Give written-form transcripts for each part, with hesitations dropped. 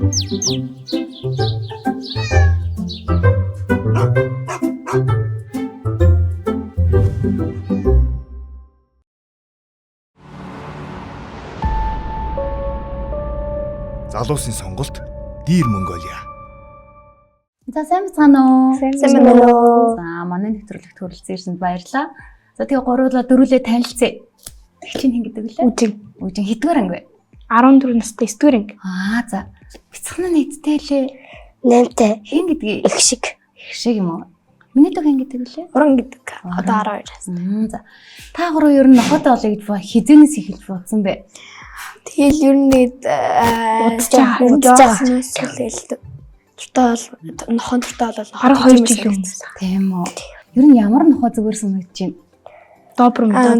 Залуусын сонголт Dear Mongolia. За сайн бацгаана уу? Сайн байна уу? За манай нэвтрүүлэгт хүрэлцэн ирсэнд баярлалаа. За тэгээ гуруулаа дөрүлээ танилцъя. Чинь хэн гэдэг лээ? Үжин хэдгээр анги вэ? 14 настай 9 анги. За. Бяцхан нийттэй лээ. 8-тай. Хэн гэдгийг Их шиг. юм уу? Миний дүү хэн гэдэг лээ? Уран гэдэг. Одоо 12. За. Та гурав ер нь нохотой болъё гэж хизэнээс эхэлж бодсон бэ? Тэгэл ер нь удаж байгаа. Туртаа бол нохон туртаа бол 22 жил юм. Тийм үү. Ер нь ямар нохоо зүгээр санагдаж байна?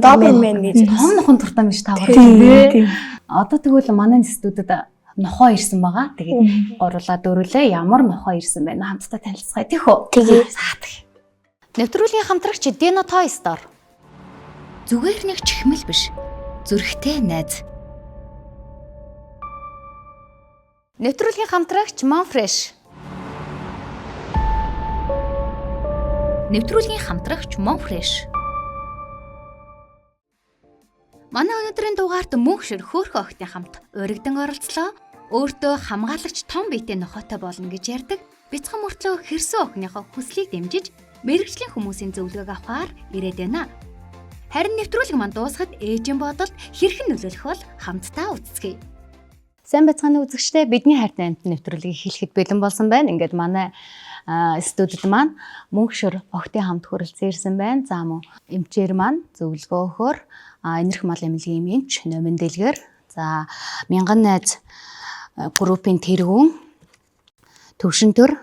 Добермен гэж. Том нохон туртаа биш та гурав тийм. Одоо тэгвэл манай студид нохоо ирсэн байгаа. Тэгээд гурлаа дөрүлээ ямар нохоо ирсэн байна хамтдаа танилцгаая тийх үү? Тэгээ. Нэвтрүүлгийн хамтрагч Dino Toy Store. Зүгээр нэг чихмэл биш. Зүрхтэй найз. Нэвтрүүлгийн хамтрагч Monfresh. Нэвтрүүлгийн хамтрагч Monfresh. Манай өнөөдрийн дугаарт мөнхшөр хөөрхөн охидын хамт урагдан оролцлоо. Өөртөө хамгаалагч том биетэй нохотой болно гэж ярьдаг. Бяцхан мөртлөө хэрсэн охиныхоо хүслийг дэмжиж мэрэгжлийн хүмүүсийн зөвлөгөөг авахар ирээд байна. Харин нэвтрүүлэг маань дуусахад ээжийн бодолд хэрхэн нөлөөлөх бол хамтдаа үзцгээе. Сайн бацгааны үзэгчдээ бидний хайртай амт нэвтрүүлгийг хийхэд бэлэн болсон байна. Ингээд манай студид маань мөнхшөр охидын хамт хүрэлцэн ирсэн байна. За мөн эмчээр маань зөвлөгөө өгөхөөр энерх мал эмнэлгийн эмч Номин Дэлгэр, за мянган найз группийн тэргүүн төвшинтөр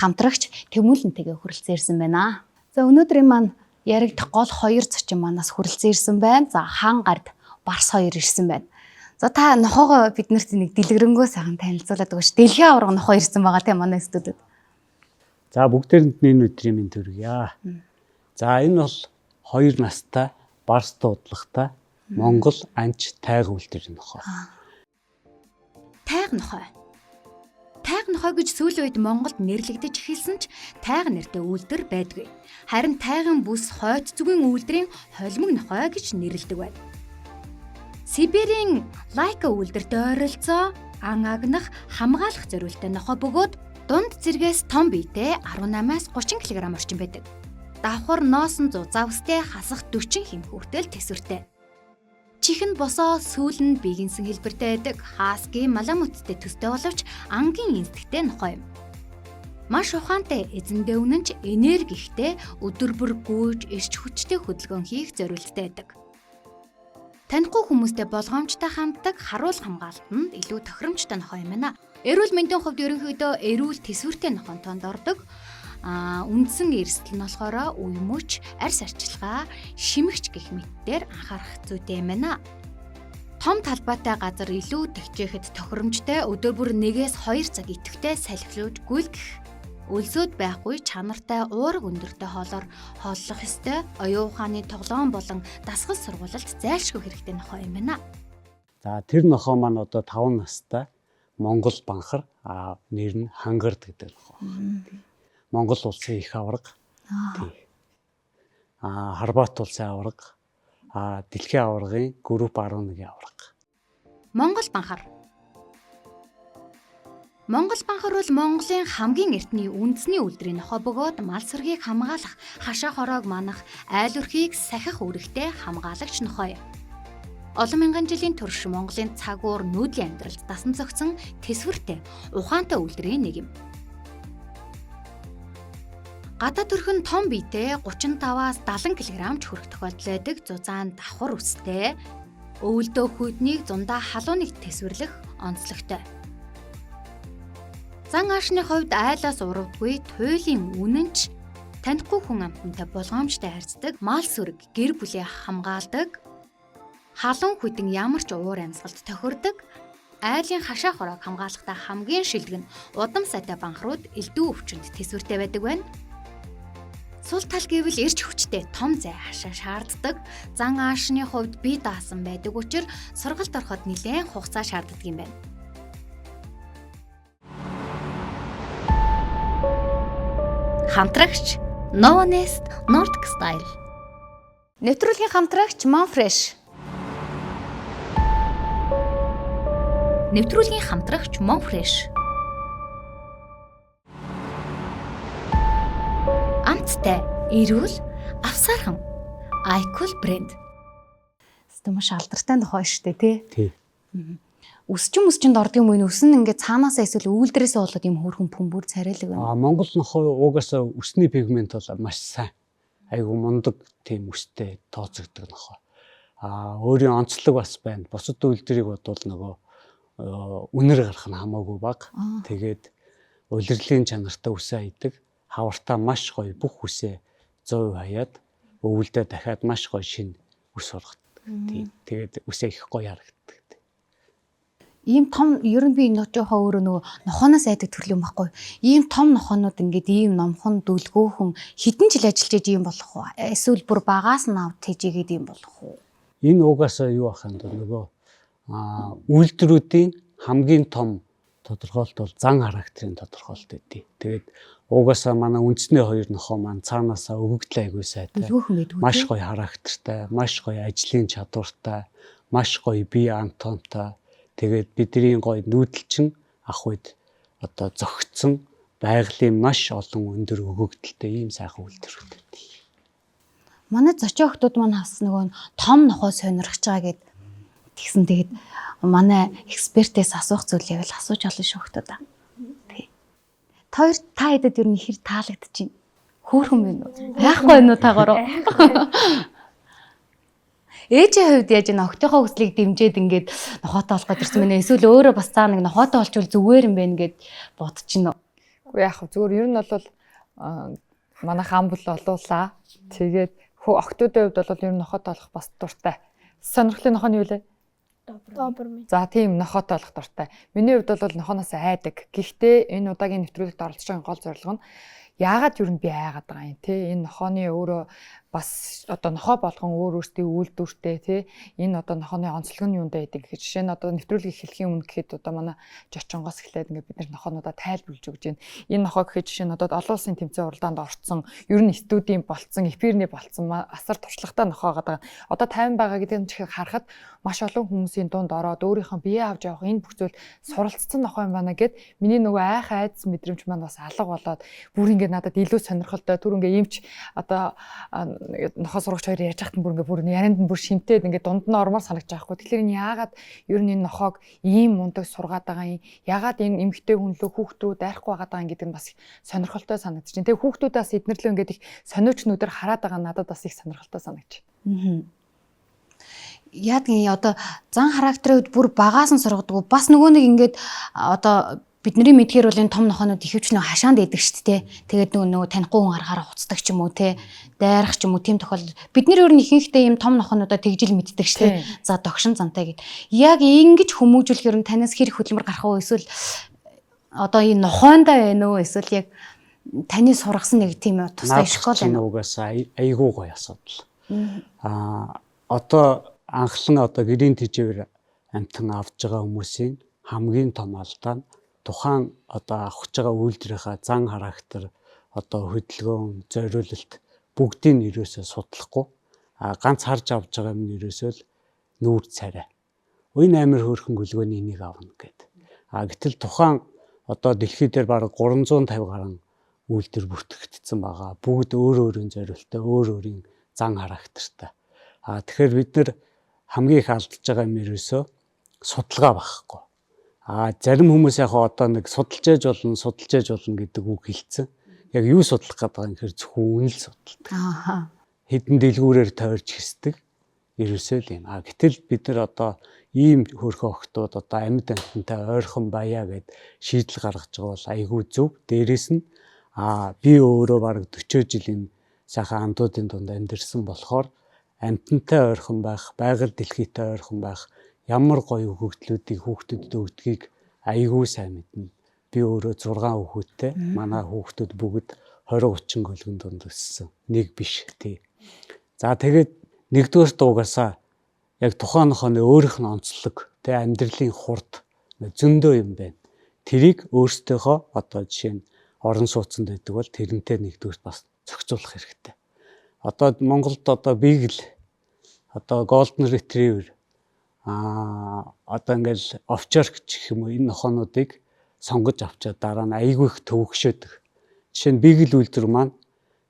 хамтрагч Тэмүүлэнтэйгээ хүрэлцэн ирсэн байна. За өнөөдрийн маань яригдах гол хоёр зочин манаас хүрэлцэн ирсэн байна. За хаан гард Барс хоёр ирсэн байна. За та нохоогоо биднэрт нэг дэлгэрэнгүй сайхан танилцуулаад өгөөч. Дэлхийн аварга нохоо ирсэн байгаа тийм манай студид. За бүгдээрэнд нь энэ өдрийн мэнд хүргье. За энэ бол 2 настай Барс дуудлагатай Монгол анч тайга үлдэр нохоо. Тайга нохоо. Тайга нохоо гэж сүүлийн үед Монголд нэрлэгдэж эхэлсэн ч тайга нэртэй үйлдвэр байдгүй. Харин тайган бүс хойд зүгийн үйлдвэрийн холимог нохоо гэж нэрлэдэг байна. Сибирийн Лайка үйлдвэрт ойролцоо ан агнах хамгаалах зориултай нохоо бөгөөд дунд зэргээс том биетэй 18-аас 30 кг орчим байдаг. Давхар ноосон 100 завстай хасах 40 хэм хүртэл тэсвэртэй. Чихэн босоо сүүл нь бигэнсэн хэлбэртэй байдаг. Хаски маламуттэй төстэй боловч ангийн инстэгтэй нохоо юм. Маш ухаантай, эзэндээ үнэнч энерги ихтэй, өдөр бүр гүйж эрч хүчтэй хөдөлгөөн хийх зорилттой байдаг. Танихгүй хүмүүстэй болгоомжтой хамтдаг харуул хамгаалтанд илүү тохиромжтой нохоо юм байна. Эрүүл мэндийн хувьд ерөнхийдөө эрүүл тэсвэртэй нохоон тоонд ордог. Үндсэн эрсдэл нь болохоор үе мөч, арьс арчилгаа, шимэгч гэх мэтээр анхаарах зүйтэй юм байна. Том талбайтай газар илүү тэгчээхэд тохиромжтой, өдөр бүр 1-2 цаг идэвхтэй салхилууж гүйлгэх. Өлсөд байхгүй чанартай уурга өндөртэй хоолоор хооллох ёстой. Оюун ухааны тоглоом болон дасгал сургуулалт зайлшгүй хэрэгтэй нохоо юм байна. За тэр нохоо маань одоо 5 настай Монгол банхар нэр нь Хангард гэдэг нохоо. Монгол улсын их аварга. Харбат улсын аварга. Дэлхийн аваргын групп 11-ийн аварга. Монгол банхар. Монгол банхар бол Монголын хамгийн эртний үндэсний үйлдвэрийн нохоо бөгөөд мал сүргийг хамгаалах, хашаа хороог манах, айл өрхийг сахих үүрэгтэй хамгаалагч нохоо юм. Олон мянган жилийн турш Монголын цаг уур нүүдлийн амьдралд дасан зохицсон тэсвэртэй, ухаантай үйлдвэрийн нэг юм. Гадаад төрхөн том биетэй 35-аас 70 кг хүрэх тохиолдол байдаг. Зузаан давхар үстэй, өвөлдөө хүйтнийг зундаа халууныг тэсвэрлэх онцлогтой. Зан аашны хувьд айлаас урвдгүй туйлын үнэнч танихгүй хүн амтантай болгоомжтой харьцдаг, мал сүрэг гэр бүлээ хамгаалдаг, халуун хүйтэн ямар ч уур амьсгалд тохирдог, айлын хашаа хороог хамгаалахдаа хамгийн шилдэг нь удам сайтай банхрууд элдв өвчнөд тэсвэртэй байдаг байна. Сул тал гэвэл эрч хүчтэй том зай хашаа шаарддаг. Зан аашны хувьд бие даасан байдаг учраас сургалт ороход нэлээд хугацаа шаарддаг юм байна. Хамтрагч No Nest Nordic Style. Нэвтрүүлгийн хамтрагч Monfresh. Нэвтрүүлгийн хамтрагч Monfresh. Амттай, эрүүл, авсаархан. Icol брэнд. Маш алдартай нохоо шүү дээ, тий. Өсчинд ордог юм уу? Өснө ингээд цаанаасаа эсвэл үйлдвэрээсээ болоод юм хөөрхөн бөмбөр царайлаг байна. Монгол нохоо угаасаа өсний пигмент бол маш сайн. Айгу мундаг тийм өстэй тооцогддог нохоо. Өөрийн онцлог бас байна. Бусад үйлдвэрийг бодвол нөгөө үнэр гарах нь хамаагүй бага. Тэгээд улирлын чанартай үсээ хайдаг. Хавартаа маш гоё бүх үсээ 100% хаяад өвөлдөө дахиад маш гоё шинэ үс сургад. Тэгээд үсээ их гоё харагддаг. Ийм том ер нь би нотойхоо өөрөө нөгөө нохооноос айдаг төрлийн байхгүй. Ийм том нохоонууд ингээд ийм номхон дүлгөөхөн хэдэн жил ажиллаж ийм болох уу? Эсвэл бүр багаас нь авт хийжгээд ийм болох уу? Энэ угаасаа юу ах юм бэ? Нөгөө үйлдвэрүүдийн хамгийн том тодорхойлолт бол зан характерын тодорхойлолт өгдөө. Тэгээд угаасаа манай үндэсний хоёр нохоо маань цаанаасаа өгөгдөл айгүй сайтай. Маш гоё характертай, маш гоё ажлын чадвартай, маш гоё бие антонтой. Тэгээд бидний гоё нүүдэлчин ах үед одоо зөгцсөн байгалийн маш олон өндөр өгөгдөлтэй ийм сайхан үйлдвэрүүд. Манай зочоо охтууд маань хас нөгөө том нохоо сонирхож байгаа гэд тэгсэн. Тэгээд манай экспертээс асуух зүйлийг л асууж олно шүү охтуудаа. Тий. Та хэдэд ер нь хэр таалагдчих. Хөөхөн байна уу? Яахгүй байна уу таагаараа? Ээжийн хувьд яаж энэ октийнхоо хүслийг дэмжиж ингээд нохоотой болох гэж ирсэн мэнэ. Эсвэл өөрөө бас цаа нэг нохоотой болчвол зүгээр юм байна гэд бодож байна уу? Үгүй яах вэ? Зүгээр ер нь бол манай хаан бол олуулаа. Тэгээд октоодын хувьд бол ер нь нохоотой болох бас дуртай. Сонирхлын нохоо нь юу лээ? Добермен. За тийм нохоотой болох дуртай. Миний хувьд бол нохооноос айдаг. Гэхдээ энэ удаагийн нэвтрүүлэгт оролцож байгаа гол зорилго нь яагаад юу би айгаад байгаа юм те энэ нохооны өөрөө бас одоо нохоо болгон өөр өөртөө үйлдвэртэй те энэ одоо нохооны онцлог нь юундаа байдаг гэхэд жишээ нь одоо нэвтрүүлгийг эхлэхийн өмнө гэхэд одоо манай жочонгоос эхлээд ингээд бид нар нохоонуудаа тайлбарлаж өгч байна. Энэ нохоо гэхэд жишээ нь одоо олон улсын тэмцээн уралдаанд орцсон ер нь студийн болцсон эфирний болцсон асар туршлагатай нохоо байгаа. Одоо 50 байгаа гэдэг нь чихээр харахад маш олон хүмүүсийн дунд ороод өөрийнхөө бие авч явах энэ бүх зүйл суралцсан нохоо юм байна гэд миний нөгөө айх айдас мэдрэмж маань бас алга болоод бүр ингээд надад илүү сонирхолтой түр ингээ юмч одоо нохоо сурагч хоёр яаж хахад бүр ярианд нь бүр шимтээд ингээ дунд нь ормоор санагдаж байгаа хгүй. Тэгэхээр энэ яагаад ер нь энэ нохоог ийм мундаг сургаад байгаа юм? Яагаад энэ эмэгтэй хүн лөө хүүхдүүд айхгүй байгаа даа гэдэг нь бас сонирхолтой санагдаж байна. Тэгээ хүүхдүүдээс эднэрлөө ингээд их сониучнуудаар хараад байгаа надад бас их сонирхолтой санагдаж байна. Яагаад одоо зан характерууд бүр багаас нь сургадаг. Бас нөгөө нэг ингээд одоо бидний мэдхээр бол энэ том нохоонууд ихэвч нэг хашаанд идэг шүү дээ. Тэгээд нөгөө танихгүй хүн харахаараа хуцдаг ч юм уу те дайрах ч юм уу тийм тохиолдол. Бид нэр өөр нь ихэнхдээ ийм том нохоонуудаа тэгжил мэддэг шүү дээ. За догшин зантай гэд. Яг ингэж хүмүүжүүлэх ер нь танаас хэрэг хөдөлмөр гарах уу эсвэл одоо энэ нохоондоо байна уу эсвэл яг таны сургасан нэг тийм тусгай школ байна уу? Угаасаа айгүй гоё асуудал. Одоо анхлан одоо гэрийн тэжээвэр амтан авч байгаа хүмүүсийн хамгийн том алдаа нь тухайн одоо авах байгаа үйлдвэрийнхаа зан характер одоо хөдөлгөөн зориулалт бүгдийг нь ерөөсөө судлахгүй ганц харж авч байгаа юм ерөөсөө л нүүр царай. Энэ амир хөөрхөн гөлгөөний энийг авна гэд. Гэтэл тухайн одоо дэлхий дээр бараг 350 гаруй үйлдвэр бүртгэгдсэн байгаа. Бүгд өөр өөрийн зориултаа өөр өөрийн зан характертай. Тэгэхээр бид нэр хамгийн их алдж байгаа юм ерөөсөө судалгаа багхгүй. Зарим хүмүүс яг одоо нэг судалж ээж болно гэдэг үг хэлсэн. Яг юу судлах гэдэг юм гэхээр зөвхөн үнэл судалдаг. Хэдэн дэлгүүрээр тойрч хэсдэг. Ерөөсөө л юм. Гэтэл бид нар одоо ийм хөрхөн охтууд одоо амьд амьтантай ойрхон баяа гэд шийдэл гаргаж байгаа бол айгүй зөв. Дээрээс нь би өөрөө бараг 40 жилийн сайхан андуудын дунд амьдэрсэн болохоор амьтантай ойрхон байх, байгаль дэлхийтэй ойрхон байх ямар гоё өгөгдлүүдийг хүүхдэд өгдгийг айгүй сайн мэднэ. Би өөрөө 6 хүүхэдтэй. Манай хүүхдүүд бүгд 20-30 гөлгөн дунд өссөн. Нэг биш тий. За тэгээд нэгдүгээр дуугасаа яг тухайн нохооны өөрийнх нь онцлог, тэгээ амьдралын хурд зөндөө юм байна. Тэрийг өөрсдийнхөө одоо жишээ нь орон сууцнд байдаг бол тэрнтэй нэгдүгээр бас зохицуулах хэрэгтэй. Одоо Монголд одоо Beagle, одоо Golden Retriever, одоо ингээл овчарк гэх юм уу энэ нохоонуудыг сонгож авчаад дараа нь айгүй их төвөгшөөдөг. Жишээ нь Beagle үйлдвэр маань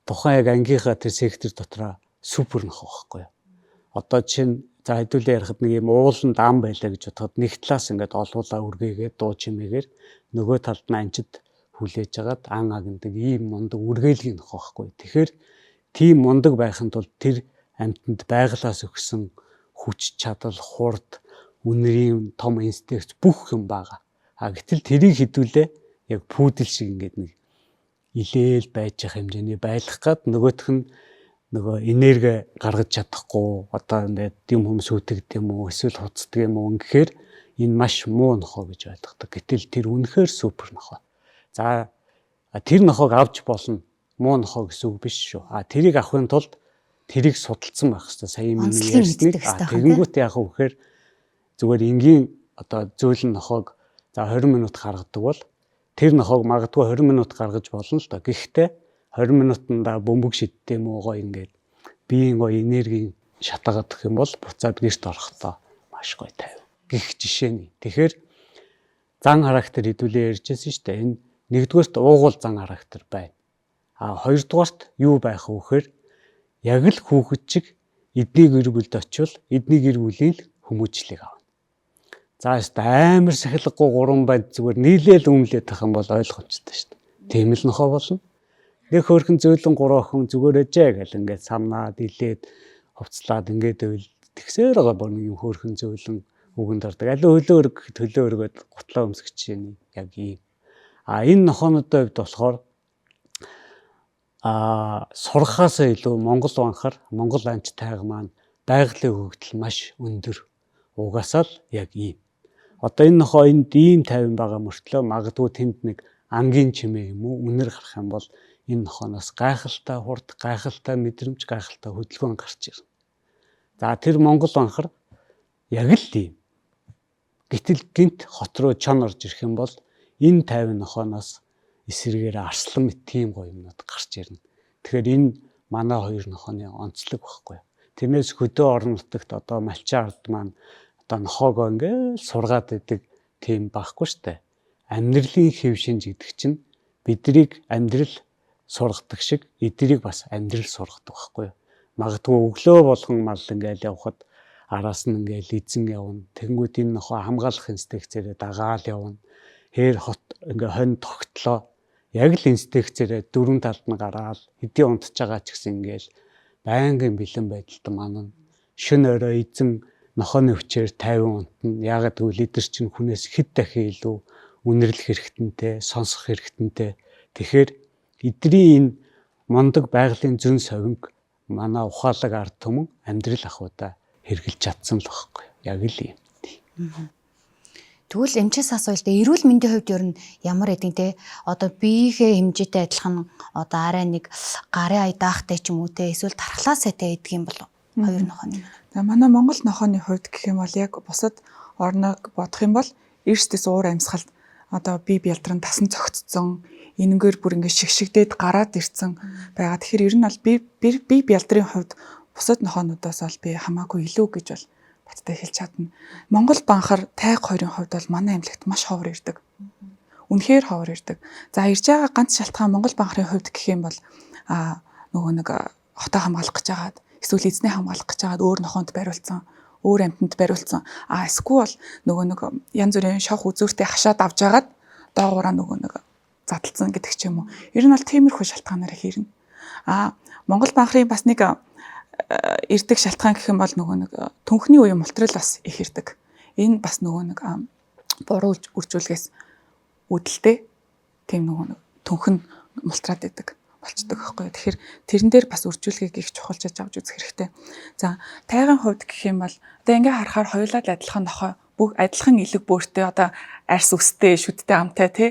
тухайн яг ангийнхаа тэр сектор дотроо супер нохоо байхгүй юу. Одоо жишээ нь за хэдүүлээ ярихад нэг юм ууланд ам байлаа гэж бодоход нэг талаас ингээд олуулаа үргээгээд дуу чимээгээр нөгөө талд нь анчид хүлээж агаад ан агнадаг ийм мундаг үргээлгийн нохоо байхгүй. Тэгэхээр тийм мундаг байхын тулд тэр амьтанд байгалаас өгсөн хүч чадал, хурд, үнэрийн том инстинкт бүх юм байгаа. Гэтэл тэрийг хэдүүлээ яг пүүдэл шиг ингээд нэг илээл байж явах хэмжээний байлгах гад нөгөөх нь нөгөө энерги гаргаж чадахгүй одоо ингээд юм хүмүүс үтгдэг юм уу эсвэл хуцдаг юм уу гэхээр энэ маш муу нохоо гэж ойлгодог. Гэтэл тэр үнэхээр супер нохоо. За тэр нохоог авч болно. Муу нохоо гэсэн үг биш шүү. Тэрийг авахын тулд тэрийг судалсан байх хэрэгтэй. Сая миний ярьсныг тэгэнгүүт яах вэ гэхээр зүгээр энгийн одоо зөөлөн нохоог за 20 минут гаргадаг бол тэр нохоог магадгүй 20 минут гаргаж болно л доо. Гэхдээ 20 минутанда бөмбөг шиддэг юм уу гоё ингээд биеийн гоё энерги шатаагаад гэх юм бол буцаад гэрт орохдоо маш гоё тайв. Гэх жишээний. Тэгэхээр зан характер хэдүүлээ ярьжсэн шүү дээ. Энэ нэгдүгээрт уугуул зан характер байна. Хоёрдугаарт юу байх вэ гэхээр яг л хүүхэд чиг эдний гэр бүлд очивол эдний гэр бүлийн хүмүүжлийг авна. За амар сахилгагүй 3 байд зүгээр нийлээл өмнөлээд тах юм бол ойлгомжтой шүү дээ. Тийм л нохоо болно. Нэг хөөрхөн зөөлөн 3 охин зүгээр ээжээ гэл ингээд самнаад илээд хувцлаад ингээд байвал тэгсээр байгаа бүр нэг юм хөөрхөн зөөлөн үгэн дардаг. Аль хөлөөрөг төлөө өргөд гутлаа өмсгч чинь яг ийм. Энэ нохоонуудын хувьд болохоор сурхаасаа илүү Монгол банхаар Монгол амч тайга маань байгалийн хөгжил маш өндөр. Угаасаа л яг ийм. Одоо энэ нохоо энд ийм тайван байгаа мөртлөө магадгүй тэнд нэг ангийн чимээ юм уу үнэр гарах юм бол энэ нохооноос гайхалтай хурд, гайхалтай мэдрэмж, гайхалтай хөдөлгөөн гарч ирнэ. За тэр Монгол банхаар яг л ийм. Гэтэл гинт хот руу чон орж ирэх юм бол энэ тайван нохооноос эсрэгээр арслан мэт тийм гоё юмнууд гарч ирнэ. Тэгэхээр энэ манай хоёр нохооны онцлог байхгүй. Тэрнээс хөдөө орон нутагт одоо малчин ард маань одоо нохоогоо ингээл сургаад идэг тийм байхгүй штэ. Амьдралын хэв шинж гэдэг чинь биднийг амьдрал сургадаг шиг эднийг бас амьдрал сургадаг байхгүй. Магадгүй өглөө болгон мал ингээл явхад араас нь ингээл эзэн явна. Тэнгүүд энэ нохоо хамгаалах инстинктээр дагаал явна. Хээр хот ингээ хонь тогтлоо. Яг л инстинктээр дөрвөн талд нь гараал хэдий унтж байгаа ч гэсэн ингээл байнгын бэлэн байдалд маань шөнө өрөө эзэн нохооны хүчээр 50 унтна. Яагаад гэвэл эдгэр чинь хүнээс хэд дахин илүү үнэрлэх хэрэгтэнтэй, сонсох хэрэгтэнтэй. Тэгэхээр эдний энэ мондөг байгалийн зөн совинг манай ухаалаг ард түмэн амьдрал ахуйда хэрэгжилж чадсан л байхгүй. Яг л юм. Тэгвэл эмчээс асуулт эрүүл мэндийн хувьд ер нь ямар гэдэг те одоо биеийнхээ хэмжээтэй адилхан одоо арай нэг гарын ая даахтай ч юм уу те эсвэл тархлаа сайтай гэдэг юм болов хоёр нохооны. За манай Монгол нохооны хувьд гэх юм бол яг бусад орног бодох юм бол эрсдэс уур амьсгалд одоо бие бялдран тасан цогцсон энэнгээр бүр ингэ шигшигдээд гараад ирсэн байгаа. Тэгэхээр ер нь бол бие бялдрын хувьд бусад нохоонуудаас бол би хамаагүй илүү гэж бол баттай хэлж чадна. Монгол банхаар тайг хоёрын хувьд бол манай эмнэлэгт маш ховор ирдэг. Үнэхээр ховор ирдэг. За ирж байгаа ганц шалтгаан Монгол банхарын хувьд гэх юм бол нөгөө нэг хотоо хамгаалах гэж байгаад эсвэл эзнээ хамгаалах гэж байгаад өөр нохоонд бариулсан, өөр амьтанд бариулсан. Эсвэл нөгөө нэг янз бүрийн шавх үзүүртэй хашаад авч байгаад доогоороо нөгөө нэг задлцсан гэдэг ч юм уу. Ер нь бол тиймэрхүү шалтгаанаараа хийрнэ. Монгол банхарын бас нэг ирдэг шалтгаан гэх юм бол нөгөө нэг түнхний үеийн мултрал бас их ирдэг. Энэ бас нөгөө нэг буруу үржүүлгээс үүдэлтэй тийм нөгөө нэг түнхэн мултраад идэг болчдөг байхгүй. Тэгэхээр тэрэн дээр бас үржүүлгийг их чухалчилж авч үзэх хэрэгтэй. За тайгын хувьд гэх юм бол одоо ингээ харахаар хоёулаа адилхан нохой бүх адилхан элэг бөөртэй одоо арьс үстэй шүдтэй амтай тий.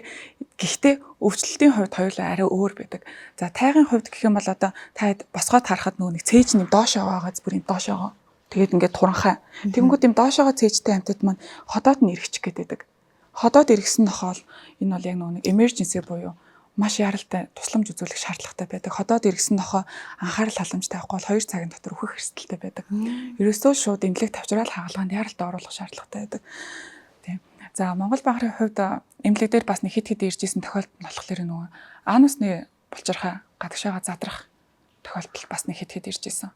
Гэхдээ өвчлөлтийн хувьд хоёулаа арай өөр байдаг. За тайгын хувьд гэх юм бол одоо таад босгоод харахад нөгөө нэг цээж нэм доошоо байгаагааз бүрийн доошоогоо тэгээд ингээд туранхай. Тэгэнгүүт юм доошоогоо цээжтэй амтад маань ходоод нь эргэчих гээд байдаг. Ходоод эргэсэн нохоол энэ бол яг нөгөө нэг emergency буюу маш яралтай тусламж үзүүлэх шаардлагатай байдаг. Ходоод иргэсэн нохоо анхаарал халамж тавихгүй бол 2 цагийн дотор өөхөх эрсдэлтэй байдаг. Ерөөсөө шууд эмнэлэг тавьжраал хагалгаанд яралтай оруулах шаардлагатай байдаг. Тийм. За Монгол багрын хувьд эмнэлэг дээр бас нэг хэд иржсэн тохиолдол нь болохоор нөгөө анусны булчирхай гадагшаага задрах тохиолдол бас нэг хэд иржсэн.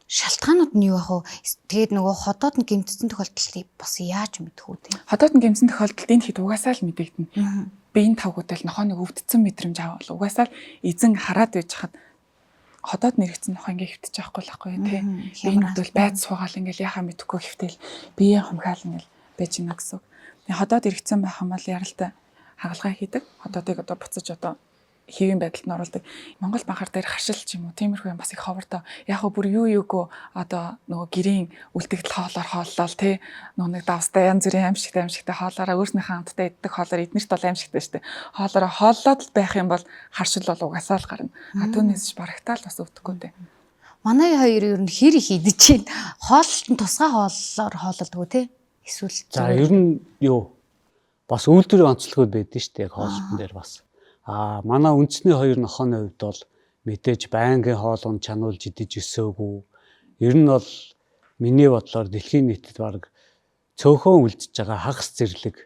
Шалтгаанууд нь юу ах вэ? Тэгээд нөгөө ходоод нь гэмтсэн тохиолдолд бас яаж мэдэх үү те? Ходоод нь гэмтсэн тохиолдолд энэ хэд угаасаа л мэдэгдэнэ. Биеийн тавгуудал нохооны өвдсөн мэдрэмж авал угаасаа л эзэн хараад байж хад ходоод нэрэгцэн нохоо ингээ хөвтөж байхгүй тий. Биеийн өвдөл байд суугаал ингээл яхаа мэдэхгүй хөвтөл биеийн хумхаал ингээл байж гинэ гэсэн. Ходоод эргэцэн байх юм бол яралтай хагалгаа хийдэг. Ходоодыг одоо буцаж одоо хэвийн байдалд нь оруулдаг. Монгол банхар дээр хашил ч юм уу тиймэрхүү юм бас их ховордоо. Яг хөө бүр юугүй одоо нөгөө гэрийн үлдэгдэл хоолоор хооллол тий. Нөгөө нэг давстай янз бүрийн аимшигтай хоолоороо өөрснийхөө хамтдаа иддэг хоолоор эднэрт бол аимшигтай шүү дээ. Хоолоороо хооллоод л байх юм бол харшил бол угасаал гарна. Түүнээс барагтаал бас өвдөхгүй дээ. Манай хоёр ер нь хэр их идэж чинь хооллолт нь тусгай хооллоор хоололдог тий? Эсвэл За ер нь юу бас үйлдвэрийн онцлогуд байдаг шүү дээ яг хооллолтын дээр бас. Манай үндэсний хоёр нохооны хувьд бол мэдээж байнгын хоолунд чануулж идэж өсөөгүй. Ер нь бол миний бодлоор дэлхийн нийтэд баг цөөхөн үлдэж байгаа хагас зэрлэг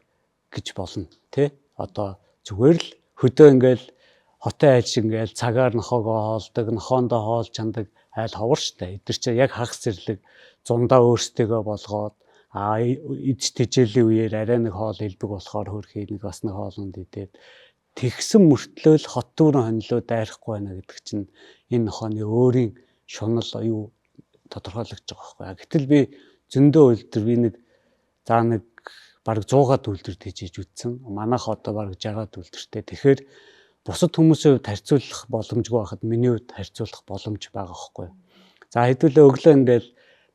гэж болно тий. Одоо зүгээр л хөдөө ингээл хотын айл шиг ингээл цагаар нохоогоо хоолдог, нохоондоо хоолж чандаг айл ховор штэ. Эдгэр чи яг хагас зэрлэг зундаа өөрсдөө болгоод идэж тэжээлийн үеэр арай нэг хоол хэлбэг болохоор хөрхий нэг бас нэг хоолнд идээд тэгсэн мөртлөө л хот дүүрэн хонилоо дайрахгүй байна гэдэг чинь энэ нохооны өөрийн шунал юу тодорхойлогдож байгаа байхгүй. Гэтэл би зөндөө үйлдвэр би нэг бараг 100-аад үйлдвэр хийж үзсэн. Манайх одоо бараг 60-аад үйлдвэртэй. Тэгэхээр бусад хүмүүсийн хувьд харьцуулах боломжгүй байхад миний хувьд харьцуулах боломж байгаа байхгүй. За хэдүүлээ өглөө ингээл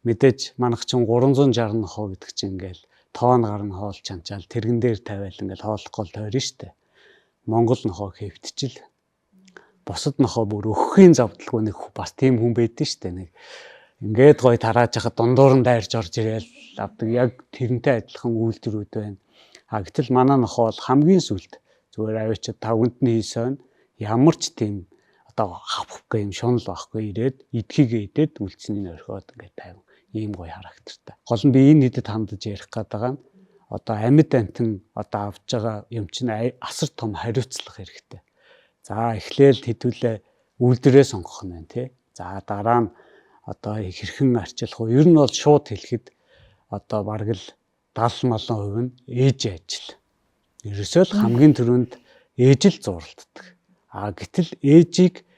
мэдээж манайх чинь 360 нохоо гэдэг чинь ингээл тоон гарна хоол чанчаал тэрэгэн дээр тавиал ингээл хооллох гол тойрно штэ. Монгол нохоо хэвтчил. Бусад нохоо бүр өгөхийн завдалгүй нэг бас тийм хүн байдэн штэ нэг. Ингээд гоё тарааж хахад дундуур нь дайрч орж ирээл авдаг яг тэрнтэй адилхан үйлдвэрүүд байна. Гэтэл манай нохоо бол хамгийн сүлд зүгээр авчид тавганд нь хийсэн ямар ч тийм одоо хавхах юм шунал байхгүй ирээд идхийгээ идээд үлдсэнийг орхиод ингээд тайв. Ийм гоё характертай. Гол нь би энэ хэдэд хандаж ярих гээд байгаа нь одоо амьд амтэн одоо авж байгаа юм чинь асар том хариуцлага хэрэгтэй. За эхлээл хэдүүлээ үйлдвэрээ сонгох нь байна тий. За дараа нь одоо хэрхэн арчилах вэ? Ер нь бол шууд хэлэхэд одоо бараг л 70% нь ээж ажил. Ерөөсөө л хамгийн түрүүнд ээж л зурлддаг. Гэтэл ээжийг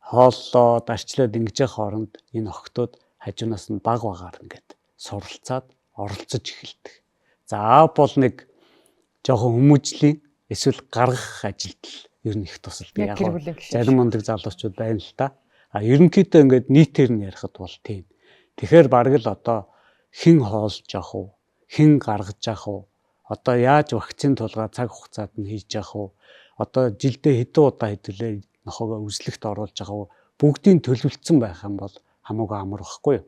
хооллоод арчлаад ингэж явах хооронд энэ охтууд хажуунаас нь баг багаар ингээд суралцаад оролцож эхэлдэг. За аав бол нэг жоохон хүмүүжлийн эсвэл гаргах ажилд л ер нь их тусалдаг. Яг зарим мундаг залуучууд байна л да. Ерөнхийдөө ингээд нийтээр нь ярихад бол тийм. Тэгэхээр бараг л одоо хэн хоолж явах уу? Хэн гаргаж явах уу? Одоо яаж вакцины тулгаа цаг хугацаанд нь хийж явах уу? Одоо жилдээ хэдэн удаа хэдүүлээ нохоогоо үзлэгт оруулж явах уу? Бүгдийн төлөвлөсөн байх юм бол хамаагүй амар байхгүй юу?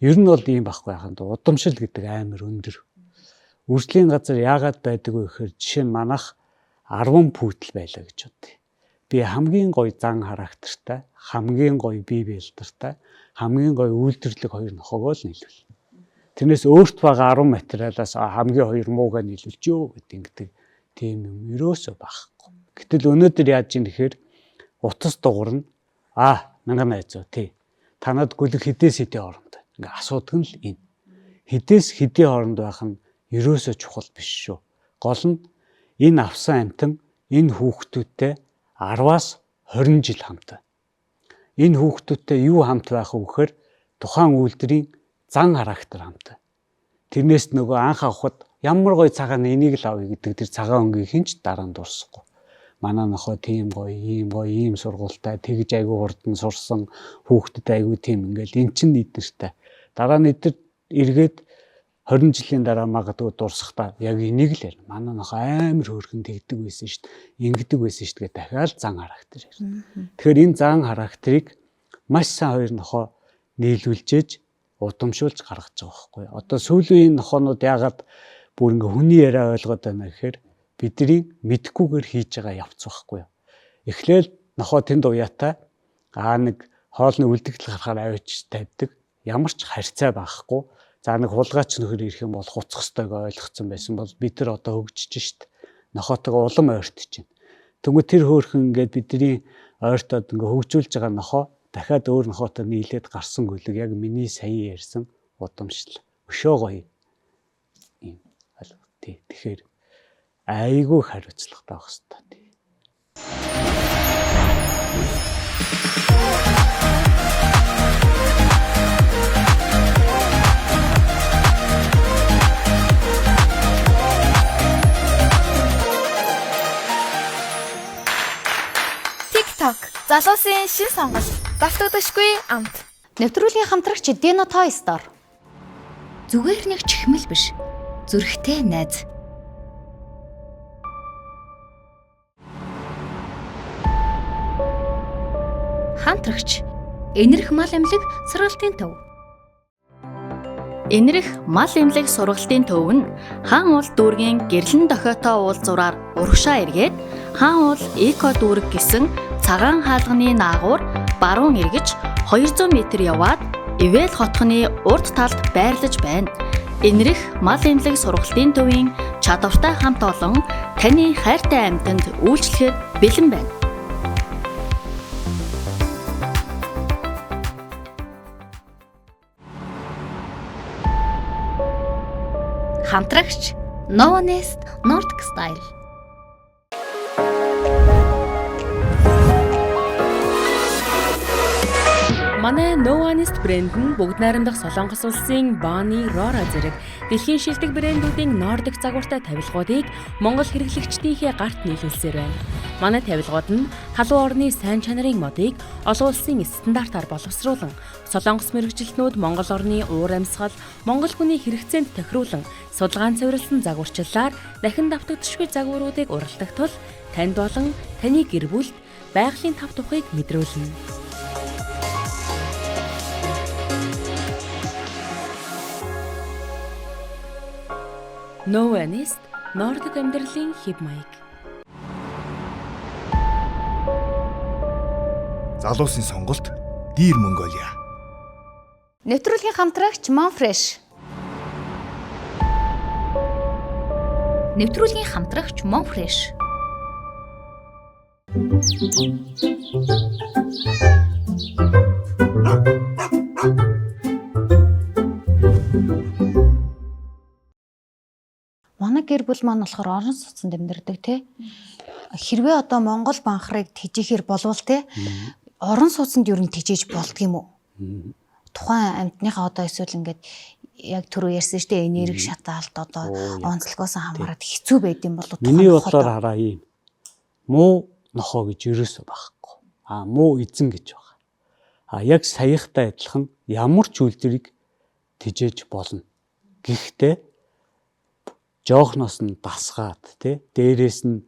Ер нь бол ийм байхгүй яханд удамшил гэдэг амар өндөр. Үржлийн газар яагаад байдаг вэ гэхээр жишээ нь манайх 10 пүүтэл байлаа гэж бодъё. Би хамгийн гоё зан характертай, хамгийн гоё бие бэлтэртэй, хамгийн гоё үйлдвэрлэг хоёр нохоогоо л нийлүүл. Тэрнээс өөрт байгаа 10 материалаас хамгийн хоёр муугаа нийлүүлчихё гэдэг тийм юм ерөөсөө байхгүй. Гэтэл өнөөдөр яаж юм гэхээр утас дуурна. Мянган найзуу тий. Танад гүлэг хэдээс хэдийн хооронд. Ингээ асуудаг нь л энэ. Хэдээс хэдийн хооронд байх нь ерөөсөө чухал биш шүү. Гол нь энэ авсан амтан энэ хүүхдүүдтэй 10-аас 20 жил хамт. Энэ хүүхдүүдтэй юу хамт байх вэ гэхээр тухайн үйлдвэрийн зан характер хамт. Тэрнээс нөгөө анх авахд ямар гоё цагаан энийг л авъя гэдэг тэр цагаан өнгийг хинч дараа нь дурсахгүй. Манай нохоо тийм гоё, ийм сургуультай тэгж айгүй хурдан сурсан хүүхдэд айгүй тийм ингээл эн чин эдэртэй. Дараа нь эдэр эргээд 20 жилийн дараа магадгүй дурсахдаа яг энийг л ярина. Манай нохоо амар хөөрхөн тэгдэг байсан шүү дээ. Ингэдэг байсан шүү дээ. Дахиад зан характер ярина. Тэгэхээр энэ зан характерыг маш сайн хоёр нохоо нийлүүлжээж удамшуулж гаргаж байгаа байхгүй. Одоо сүүлийн нохоонууд яагаад бүр ингээ хүний яриа ойлгоод байна гэхээр бидний мэдхгүйгээр хийж байгаа явц байхгүй юу. Эхлээл нохоо тэнд уяатай нэг хоолны үлдэгдэл гарахаар авчиж тавьдаг. Ямар ч харьцаа байхгүй. За нэг хулгайч нөхөр ирэх юм бол хуцах ёстойг ойлгоцсон байсан бол бид нар одоо хөгжиж шít. Нохоотойгоо улам ойртож байна. Тэгвэл тэр хөөрхөн ингээд бидний ойртоод ингээ хөгжүүлж байгаа нохоо дахиад өөр нохоотой нийлээд гарсан гүлэг яг миний сая ярьсан удамшил. Өшөө гоё юм ойлгох тий. Тэгэхээр айгүй хариуцлагатай байх хэрэгтэй тий. TikTok залуусын шин сонголт давтагдахгүй амт. Нэвтрүүлгийн хамтрагч Dino Toy Store. Зүгээр нэг чихмэл биш. Зүрхтэй найз. Хамтрагч Энэрх мал эмнэлэг сургалтын төв. Энэрх мал эмнэлэг сургалтын төв нь хаан уул дүүргийн гэрлэн дохиотоо уул зураар урагшаа эргээд хаан уул эко дүүрэг гэсэн цагаан хаалганы наагур баруун эргэж 200 м яваад Ивэл хотхны урд талд байрлаж байна. Энэрх мал эмнэлэг сургалтын төвийн чадвартай хамт олон таны хайртай амьтанд үйлчлэхэд бэлэн байна. Хамтрагч Novanest Nordic Style. Манай Novanest брэнд нь бүгд найрамдах Солонгос улсын Bonnie Rora зэрэг дэлхийн шилдэг брэндүүдийн Nordic загвартай тавилгуудыг Монгол хэрэглэгчдийнхээ гарт нийлүүлсээр байна. Манай тавилгууд нь халуун орны сайн чанарын модыг олон улсын стандартаар боловсруулан, Солонгос мэргэжилтнүүд Монгол орны уур амьсгал, Монгол хүний хэрэгцээнд тохируулан, судалгаан цэвэрлсэн загварчлалаар дахин давтагдшгүй загваруудыг уралдах тул танд болон таны гэр бүлд байгалийн тав тухыг мэдрүүлнэ. Novanest Nordic амьдралын хэв маяг. Залуусын сонголт Dear Mongolia. Нэвтрүүлгийн хамтрагч Monfresh. Нэвтрүүлгийн хамтрагч Monfresh. Манай гэр бүл маань болохоор орон сууцнд амьдардаг тий. Хэрвээ одоо Монгол банхрыг тэжээхэр болвол тий орон сууцнд юу н тэжээж болдг юм уу? Тухайн амьтныхаа одоо эсвэл ингээд яг түрүү ярьсан шүү дээ энерги шатаалт одоо онцлогоос хамаарат хэцүү байд юм болоо. Миний бодлоор хараа ийм муу нохоо гэж ерөөсөө байхгүй. Муу эзэн гэж байгаа. Яг саяхтай адилхан ямар ч үйлдвэрийг тэжээж болно. Гэхдээ жоохноос нь дасгаад тий дээрээс нь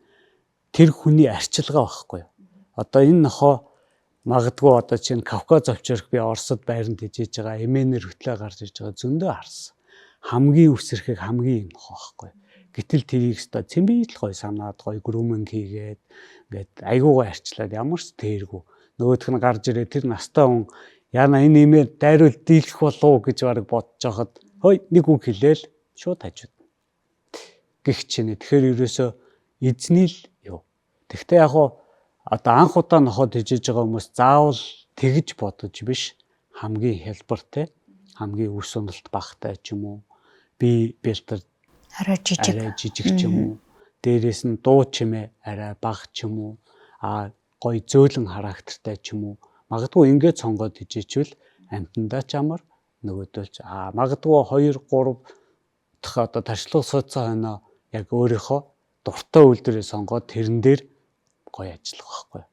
тэр хүний арчилгаа байхгүй юу. Одоо энэ нохоо магадгүй одоо чинь Кавказ овчорх би Оросд байранд тэжээж байгаа эмээнэр хөтлөө гарч иж байгаа зөндөө харсан. Хамгийн үсрэхийг хамгийн юм нохоо байхгүй юу. Гэтэл тэрийг өстой цэмбийл гой санаад гой гүрүмэн хийгээд ингээд айгуугаа арчлаад ямар ч тэргүй нөгөөх нь гарч ирээ тэр настай хүн яна энэ имээр дайруул дийлэх болов гэж бараг бодож хахад хой нэг үг хэлээл шууд хажууд гэх чинь тэгэхээр ерөөсөө эзний л юу. Тэгвэл яг одоо анх удаа нохоо тэжээж байгаа хүмүүс заавал тэгж бодож биш хамгийн хялбартай хамгийн үс уналт багтай ч юм уу би бэлтэр арай жижиг ч юм уу дээрээс нь дуу чимээ арай бага ч юм уу гой зөөлөн характертай ч юм уу магадгүй ингээд сонгоод тэжээчвэл амтандаа ч амар нөгөөдөлж магадгүй 2 3 дахь одоо тарчлах суудсан хойноо яг өөрийнхөө дуртай үйлдвэрээ сонгоод тэрэн дээр гоё ажиллах байхгүй.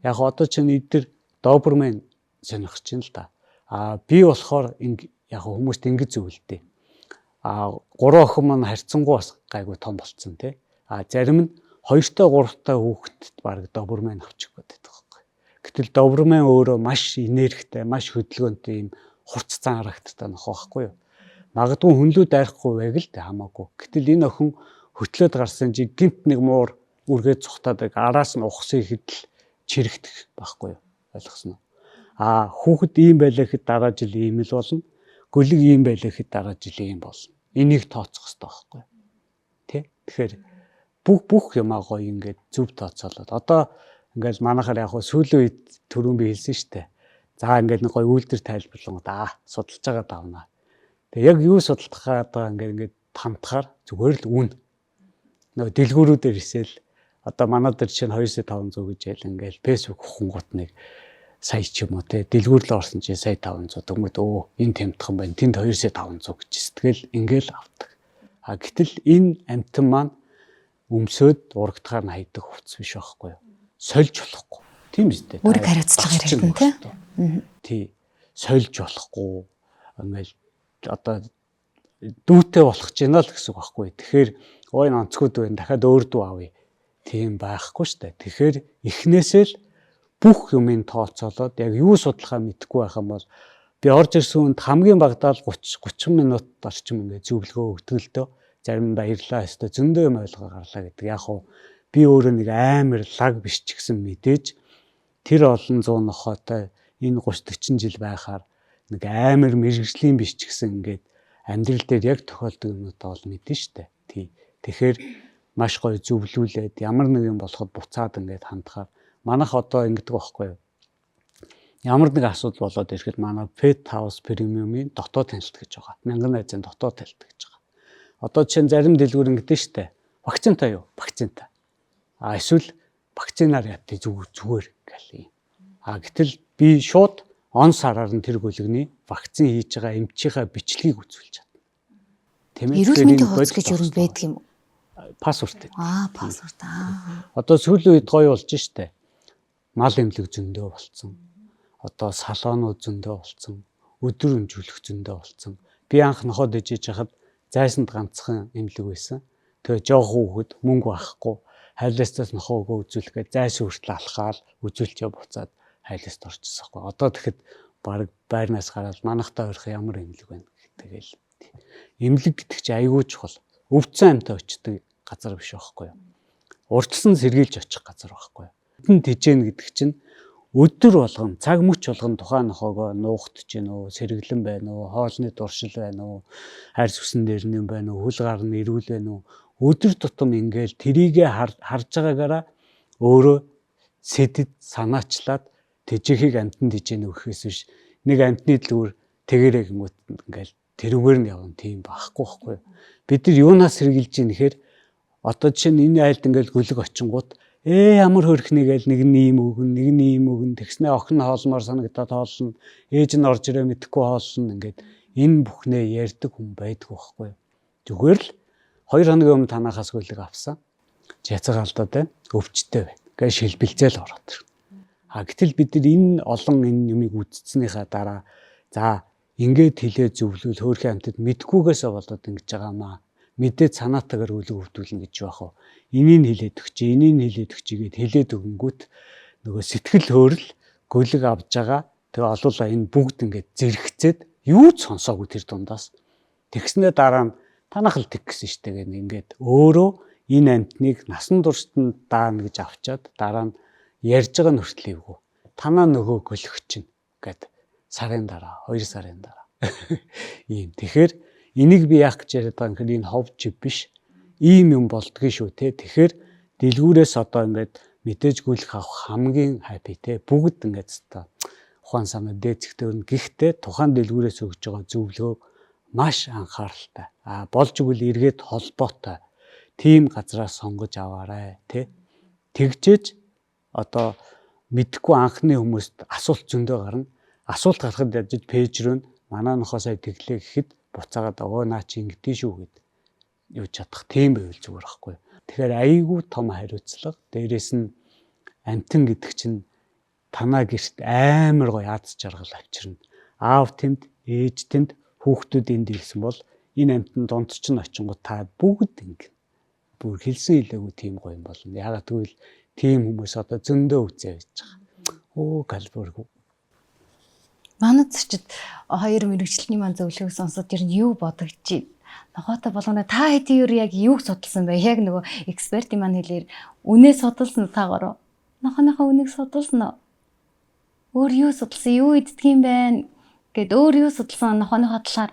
Яг одоо чинь эдгээр Doberman сонирхож байна л да. Би болохоор яг хүмүүст ингэж зөвлөдөө. 3 охин маань харьцангуй бас гайгүй том болцсон тий. Зарим нь 2-3 хүүхэдт баг Doberman авчих гээд байдаг байхгүй. Гэтэл Doberman өөрөө маш энергитэй, маш хөдөлгөөнтэй юм хурцсан характертай нохоо байхгүй юу. Магадгүй хүнлүү дайрахгүй байг л дээ хамаагүй. Гэтэл энэ охин хөтлөөд гарсан чи гинт нэг муур үргээд цухтаад араас нь ухсан ихэд л чирэгдэх байхгүй юу? Ойлгосноо. Хүүхэд ийм байлаа гэхэд дараа жил ийм л болно. Гөлөг ийм байлаа гэхэд дараа жил ийм болно. Энийг тооцох хэрэгтэй байхгүй юу? Тэ? Тэгэхээр бүх юмаа гоё ингээд зөв тооцоолоод одоо ингээд манайхаар яг сүүлийн үед түрүүн би хэлсэн шүү дээ. За ингээд нэг гоё үйлдвэр тайлбарлангууд судалж байгаа давна. Тэгээ яг юу судалдах байгаа ингээд хамтахаар зүгээр л үн. Нөгөө дэлгүүрүүдээр ирсэл одоо манай дээр чинь 2,500 гэж ял ингээд фэйсбુક хөнгөт нэг сая ч юм уу те дэлгүүр л орсон чинь сая 500 гэмэд энэ тэмтхэн байна. Тэнд 2,500 гэж сэтгэл ингээл авдаг. Гэтэл энэ амтан маань өмсөд урагдахаар нь хайдаг хувцас биш байхгүй юу? Сольж болохгүй. Тийм үстэй. Үүрэг хариуцлага ирэх нь тий. Сольж болохгүй. Ингээл одоо дүүтэй болох ч юм л гэсэн үг байхгүй. Тэгэхээр энэ онцгойд байна. Дахиад өөр дүү авъя. Тийм байхгүй штэ. Тэгэхээр эхнээсээ л бүх юмыг тооцоолоод яг юу судлахаа мэдэхгүй байх юм бол би орж ирсэн хүнд хамгийн багадаа 30 минут орчим ингээд зөвлөгөө өгдөг л дөө. Зарим баярлаа өстө зөндөө юм ойлгоо гарлаа гэдэг. Яг уу би өөрөө нэг амар лаг биш ч гэсэн мэдээж тэр олон зуун нохоотой энэ 30-40 жил байхаар нэг амар мэрэгжлийн биш ч гэсэн ингээд амьдрал дээр яг тохиолдог юмудаа бол мэдэн штэ. Тий. Тэгэхээр маш гоё зөвлүүлээд ямар нэг юм болоход буцаад ингээд хандахаар манайх одоо ингэдэг байхгүй юу? Ямар нэг асуудал болоод ирэхэд манай Pet House Premium-ийн дотоод танилт гэж байгаа. 1000 найзын дотоод танилт гэж байгаа. Одоо чинь зарим дэлгүүр ингэдэж штэ. Вакцинтай юу? Вакцинтай. Эсвэл вакцинаар яддаг зүгээр гэл юм. Гэтэл би шууд он сараар нь тэр гөлөгний вакцин хийж байгаа эмчийнхаа бичлэгийг үзүүлж чадна. Тийм ээ. Эрүүл мэндийн хувцас гэж юу байдаг юм? Пассворт. Пассворт. Одоо сүүлийн үед гоё болж штэ. Мал эмнэлэг зөндөө болцсон. Одоо салонууд зөндөө болцсон. Өдөр өмжүүлэх зөндөө болцсон. Би анх нохоод ижиж хахад зайсанд ганцхан эмнэлэг байсан. Тэгээ жоох хүүхэд мөнгө байхгүй хайлаастаас нохоогоо үзүүлэхэд зайс хүртэл алхаал үзүүлчээ буцаад хайлааст орчихсон байхгүй. Одоо тэгэхэд баг байрнаас гараад манахтаа өрөх ямар эмнэлэг байна тэгэл. Эмнэлэг гэдэг чинь айгүй чухал. Өвдсөн амьтаа очдөг газар биш байхгүй юу? Урдсан сэргийлж очих газар байхгүй юу? Эдэн тижэн гэдэг чинь өдөр болгон цаг мөч болгон тухайн нохоогоо нуугдж гин үү, сэргэлэн байна уу, хоолны дуршил байна уу, хайр сүсэн дээр нь байна уу, хөл гар нь эрүүл байна уу? Өдөр тутам ингээл трийгээ харж байгаагаараа өөрөө сэтэд санаачлаад тэжихийг амтнд ижэн өгөхөөс биш нэг амтны дэлгүүр тэгэрэг гэмэт ингээл тэрүүгээр нь явна тийм байхгүй байхгүй. Бид нар юунаас сэргийлж ийн гэхээр одоо чинь энэ айлд ингээл гөлөг очингууд ямар хөрхнийгээл нэг нь ийм өгөн тэгснэ охин хоолмоор санагдаад хоолно ээж нь орж ирээ мэдхгүй хоолно ингээд энэ бүхнээ ярьдаг хүн байдаг байхгүй. Зүгээр л 2 хоногийн өмнө танахаас гөлөг авсан. Яцаг алдаад байна. Өвчтэй байна. Гэ шилбэлзэл ороод ир. Гэтэл бид нар энэ олон энэ юмыг үздснийхаа дараа за ингээд хилээ зөвлөвл хөөрхөн амтд мэдгүйгээсээ болоод ингэж байгаамаа. Мэдээд санаатаагаар өлөг өвдүүлнэ гэж байх уу. Энийг хилээд өгчээ, энийг хилээд өгчээгээд хилээд өгөнгүүт нөгөө сэтгэл хөөрл гөлөг авж байгаа. Тэгээ олуулаа энэ бүгд ингээд зэрэгцээд юу ч сонсоогүй тэр дундаас. Тэгснээ дараа нь танах л тэг гэсэн штэ гэнэ ингээд өөрөө энэ амтныг насан туршид даана гэж авчаад дараа нь ярьж байгаа нүртэл ивгүй. Танаа нөгөө гөлөх чинь гэд сарын дараа 2 сарын дараа ийм. Тэгэхээр энийг би яах гэж яриад байгаа юм хэрэг энэ хов жив биш. Ийм юм болдгоо шүү те. Тэгэхээр дэлгүүрээс одоо ингээд мэдээж гүйлэх авах хамгийн хаппи те. Бүгд ингээд та ухаан санаа дээцэгтэй өрнө. Гэхдээ тухайн дэлгүүрээс өгж байгаа зөвлөгөөг маш анхааралтай. Болж игэл эргээд холбоотой тийм газраас сонгож аваарай те. Тэгжээж одоо мэдхгүй анхны хүмүүст асуулт зөндөө гарна. Асуулт гарахад яаж пэйж рүү манай нохоо сая тэглээ гэхэд буцаагаад наа чи ингэдэж шүү гэд юу чадах тийм байвал зүгээр байхгүй. Тэгэхээр айгүй том хариуцлага. Дээрээс нь амтан гэдэг чинь танаа гэрт амар гоё аз жаргал авчирна. Аав тэнд, ээж тэнд, хүүхдүүд энд ирсэн бол энэ амтан донд чинь очингууд та бүгд ингэ. Бүр хэлсэн хэлээгүй тийм гоё юм болно. Яагаад гэвэл тийм хүмүүс одоо зөндөө үзээ байж байгаа. Галбург. Манайд зочид хоёр мэрэгчлэний маань зөвлөгөөг сонсоод ер нь юу бодогдож байна? нохоотой болгоно та хэдийн юу яг юуг судалсан бэ? Яг нөгөө экспертийн маань хэлээр үнээ судалсан та гороо. Нохооныхоо үнийг судалсан уу? Өөр юу судалсан? Юу иддэг юм бэ? Гэт өөр юу судалсан нохооныхоо талаар?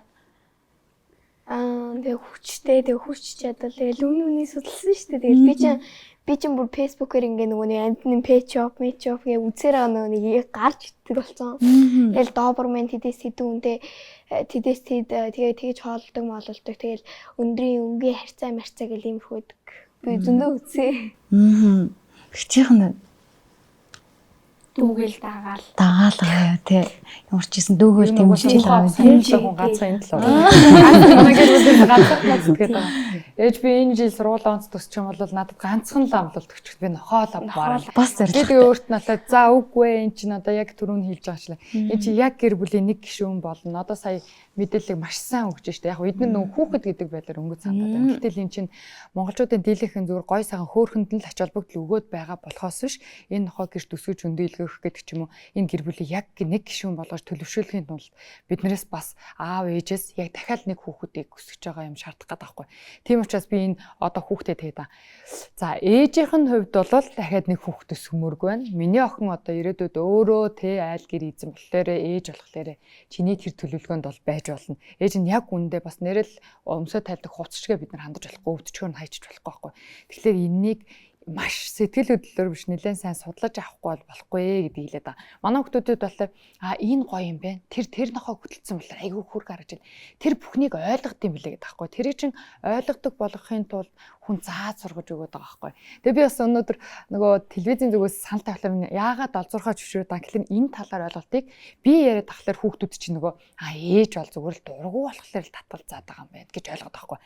Тэгээ хүч чадал тэгэл үнийн судалсан шүү дээ. Тэгэл би чинь бүр фэйсбүүкээр ингээ нөгөө амтны пэйж шоп гээ үзээр байгаа нөгөө гарч ирдэг болсон. Тэгэл добермент тэдэс хэдүүндээ тэдэс тэгээ тэгж хоолдог моололдог. Тэгэл өнгийн харьцаа гэл юм хөөдөг. Би зөндөө үзээ. Хичээхэн Дүүгэл дагаал байгаа юу те. Ямар ч гэсэн дүүгэл тийм хичээл байгаа юм. Хүн ганцхан энэ л уу. Ганцхан ээж би энэ жил сургууль онц төсч юм бол надад ганцхан л амлалт өгч би нохоол авбаар. Бас зориг. Тэгээ өөрт нь болоод за үгүй эн чинь одоо яг түрүүн хэлж байгаа члээ. Энд чи яг гэр бүлийн нэг гишүүн болно. Одоо сая мэдээлэл маш сайн өгч штэ. Яг эдгээр нөгөө хүүхэд гэдэг байдлаар өнгөц сандаад байна. Гэтэл эн чинь монголчуудын дийлэнхэн зүгээр гой сайхан хөөхөнд нь л ач холбогдол өгөөд байгаа болохоос биш энэ нохоо гэрт өсгөж өндөөлгөх гэдэг ч юм уу энэ гэр бүлийг яг нэг гишүүн болгож төлөвшүүлэхийн тулд биднээс бас аав ээжээс яг дахиад нэг хүүхэдийг өсгөж байгаа юм шаардах гэдэг байхгүй. Тийм учраас би энэ одоо хүүхдэд тэгээд за ээжийнх нь хувьд бол дахиад нэг хүүхэд өсгмөргүй байна. Миний охин одоо ирээдүйд өөрөө айл гэр эзэн болохоор ээж болохоор чиний тэр төлөвлөгөөнд бол байж болно. Ээж нь яг үндэ бас нэрэл өмсөө тайлдаг хувцчгээ бид нар хандаж болохгүй, өвдчгөр нь хайчиж болохгүй байхгүй. Тэгэхээр энэнийг маш сэтгэл хөдлөлөөр биш нэлээд сайн судлаж авахгүй болохгүй гэдэг хэлээд байгаа. Манай хүмүүсд бол энэ гоё юм байна. Тэр нохоо хөдөлсөн болохоор айгүй хүр гарч ийн. Тэр бүхнийг ойлгох юм билээ гэдэг байхгүй. Тэрийг чинь ойлгодог болгохын тулд хүн зааж сургаж өгöd байгаа байхгүй. Тэгээ би бас өнөөдөр нөгөө телевизийн зүгээс санал тавилаа яагаад олзуурхаа зөвшөөрөд байгаа гэхэл энэ талаар ойлголтыг би яриад тахлаар хүүхдүүд чинь нөгөө ээж бол зүгээр л дургу болохоор л татвал заад байгаа юм байна гэж ойлгоод байгаа байхгүй.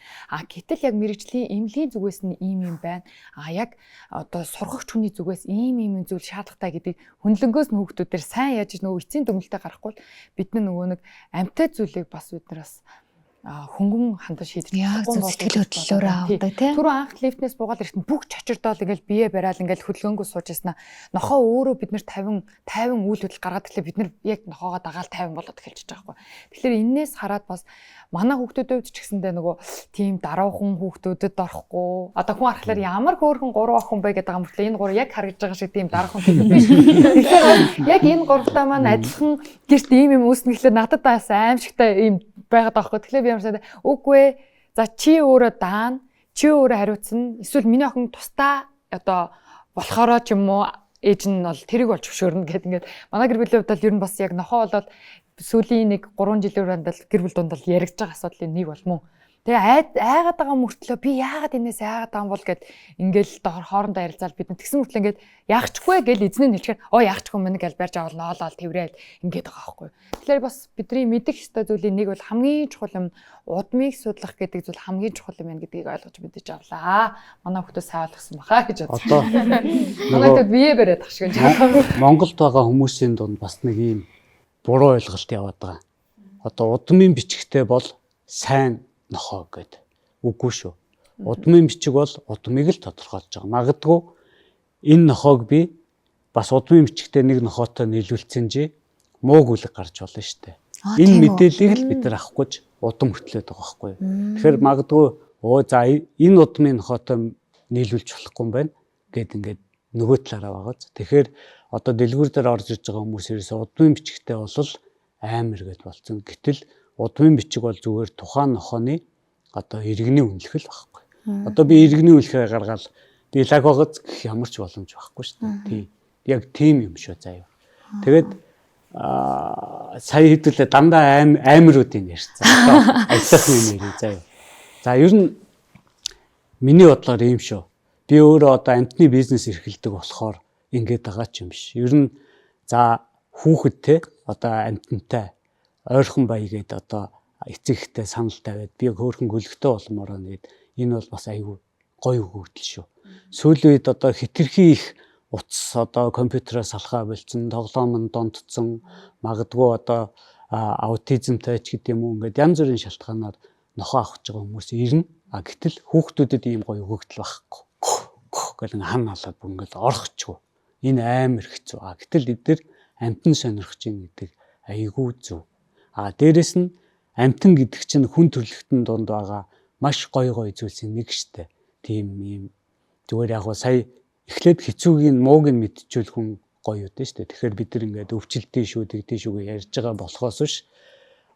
Гэтэл яг мэрэгжлийн эмнэлгийн зүгээс нь ийм юм байна. Яг одоо сургагч хүний зүгээс ийм зүйл шаардлагатай гэдгийг хөндлөнгөөс нь хүүхдүүдээр сайн яаж нөгөө эцсийн дүгнэлтэд гарахгүй бид нөгөө нэг амьтад зүйлийг бас бид нараас хөнгөн хандаж шийдэж чадахгүй сэтгэл хөдлөлөөр авдаг тийм. Түрүү анх лифтнээс буугаад ирэхэд бүх чочирдоол ингээл бие бараал ингээл хөдөлгөөнгөө сууж яснаа. Нохоо өөрөө бид нар 50 үйл хөдлөл гаргаад ирлээ бид нар яг нохоогоо дагаал 50 болоод эхэлчихэж байгаа байхгүй. Тэгэхээр энээс хараад бас манай хүүхдүүдийн хувьд ч гэсэндээ нөгөө тийм даруухан хүүхдүүдэд орохгүй. Одоо хүн харахаар ямар хөөрхөн 3 охин бай гэдэг юм бэ? Энэ 3 яг харагдж байгаа шиг тийм даруухан хүүхэд биш. Тэгэхээр яг энэ 3-таа маань адилхан гэрт ийм юм үүснэ гэхлээр надад бас аимшигтай ийм байгаад байгаа байхгүй. Тэгэхээр би ямарсаа үгүй за чи өөрөө даана чи өөрөө хариуцна эсвэл миний охин тусдаа одоо болохоороо ч юм уу ээж нь бол тэрийг бол зөвшөөрнө гэдэг ингээд манай гэр бүлийн хувьд бол ер нь бас яг нохоо болоод сүүлийн нэг 3 жилийн дундал гэр бүл дундал яригдж байгаа асуудлын нэг бол мөн. Тэгээ айгаад байгаа мөртлөө би яагаад энэс айгаад байгаа юм бол гэд ингээл хоорондоо ярилцаал бид нар тэгсэн мөртлөө ингээд яахчгүй гэл эзнээ нэлчээр яахчгүй мэн гэл барьж авал ноолол тэврээд ингээд байгаа байхгүй. Тэгэхээр бас бидний мэдэх ёстой зүйлийн нэг бол хамгийн чухал юм удмыг судлах гэдэг зүйл хамгийн чухал юм байна гэдгийг ойлгож мэдэж авлаа. Манай хүмүүс сайн ойлгосон баха гэж бодсон. Манайд бие бариад тах шиг байна. Монголд байгаа хүмүүсийн дунд бас нэг ийм буруу ойлголт яваад байгаа. Одоо удмын бичгтээ бол сайн нохоо гэд. Үгүй шүү. Удмын бичиг бол удмыг л тодорхойлж байгаа. Магадгүй энэ нохоог би бас удмын бичгтээ нэг нохоотой нийлүүлсэн чи мууг үлэг гарч болно шүү дээ. Энэ мэдээллийг л бид нар авах гэж удам хөтлөөд байгаа байхгүй юу. Тэгэхээр магадгүй за энэ удмын нохоотой нийлүүлж болохгүй юм байна гэд ингээд нөгөө талаараа байгаа. Тэгэхээр одоо дэлгүүр дээр орж иж байгаа хүмүүс ерөөсөө удмын бичгтээ бол амар гэд болцсон. Гэтэл удмын бичиг бол зүгээр тухайн нохооны одоо иргэний үнэлэх л байхгүй. Одоо би иргэний үнэлэхээ гаргаад би лаг багц гэх ямар ч боломж байхгүй шүү дээ. Тийм. Яг тийм юм шүү заяа. Тэгээд сая хэдүүлээ дандаа амируудын ярьцсан. Аятахны нэр заяа. За ер нь миний бодлоор ийм шүү. Би өөрөө одоо амтны бизнес эрхэлдэг болохоор ингэж байгаа ч юм биш. Ер нь за хүүхэд те одоо амтнтай ойрхон баягээд одоо эцэгтэй санал тавиад би хөөрхөн гөлөгтэй болмоор нэгэд энэ бол бас айгүй гоё өгөгдөл шүү. Сүүлийн үед одоо хитрхи их утас одоо компьютероос салхаа болцсон, тоглоом нь дондцсон, магадгүй одоо аутизмтай ч гэдэм үү ингээд янз бүрийн шалтгаанаар нохоо авах гэж байгаа хүмүүс ирнэ. Гэтэл хүүхдүүдэд ийм гоё өгөгдөл байхгүй. Гэл хан халаад бүр ингээд орохчгүй. Энэ амар хэцүү. Гэтэл эдгээр амтэн сонирхож ийн гэдэг айгүй зүв. Дээрэс нь амтан гэдэг чинь хүн төрлөختөн донд байгаа маш гоё зүйлсийн нэг штэ. Тийм юм. Зүгээр яг сая эхлээд хэцүүгийн мууг нь мэдчихвэл хүн гоё үдэ штэ. Тэгэхээр бид нар ингээд өвчлөлтийн шүү, тэгдэж шүү ярьж байгаа болохоос биш.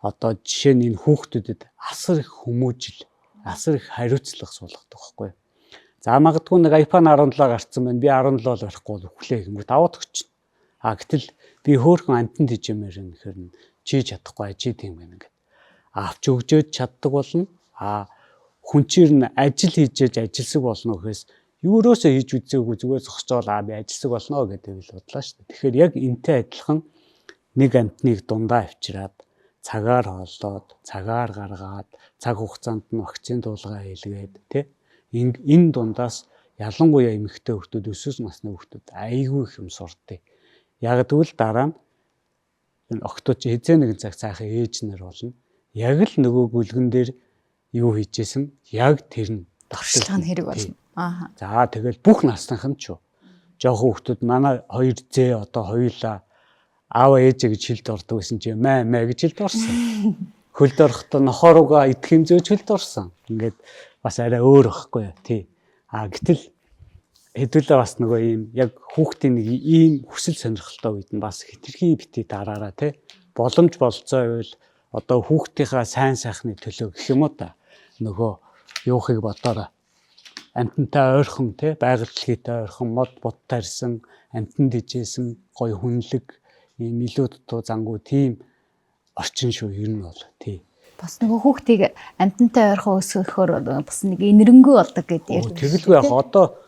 Одоо жишээ нь энэ хүүхдүүдэд асар их хүмүүжил, асар их хариуцлага суулгадаг байхгүй. За магадгүй нэг iPhone 17 гарцсан байна. Би 17 л барихгүй өглөө гэмээр даваад өгч. Гэтэл би хөөхөн амтан тийжмээр юм гэхээр чи чадахгүй чи тийм байна ингээд. Авч өгчөөд чаддаг болно. Хүн чинь ажил хийж ажилсаг болно гэхээс юурөөсөө хийж үзээгүй зүгээр зогсоол би ажилсаг болно гэдэг л бодлоо шүү дээ. Тэгэхээр яг энтэй адилхан нэг амтныг дундаа авчираад цагаар хооллоод, цагаар гаргаад, цаг хугацаанд нь вакцины дуулгаа хийлгээд тий энэ дундаас ялангуяа эмэгтэй хүүхдүүд өсвөр насны хүүхдүүд айгүй их юм сурдаг. Яг тэгвэл дараа нь энэ октооч хизээ нэгэн цаг цаахын ээж нар болно. Яг л нөгөө гүлгэн дээр юу хийжсэн яг тэр нь туршлагын хэрэг болно. За тэгэл бүх насных нь ч жоохон хүүхдүүд манай 2Z одоо хоёулаа аав ээжээ гэж хэлд ордог гэсэн чи маа гэж хэлд орсон. Хөлд орохдоо нохоруугаа идэх юм зөөж хөлд орсон. Ингээд бас арай өөр байхгүй тий. Гэтэл хэдүүлээ бас нөгөө ийм яг хүүхдийн нэг ийм хүсэл сонирхолтой үед нь бас хитрхи бити дараараа тий. Боломж болцоо байвал одоо хүүхдийнхаа сайн сайхны төлөө гэх юм уу та нөгөө юухыг бодоорой. Амтантай ойрхон тий байгаль дэлхийтэй ойрхон мод будтай ирсэн амтан дижээсэн гоё хүнлэг ийм илүү дутуу зангуу тийм орчин шүү ер нь бол тий. Бас нөгөө хүүхдийг амтантай ойрхон өсгөхөөр бас нэг энэрэнгүй болдог гэдэг. Тэгэлгүй яг одоо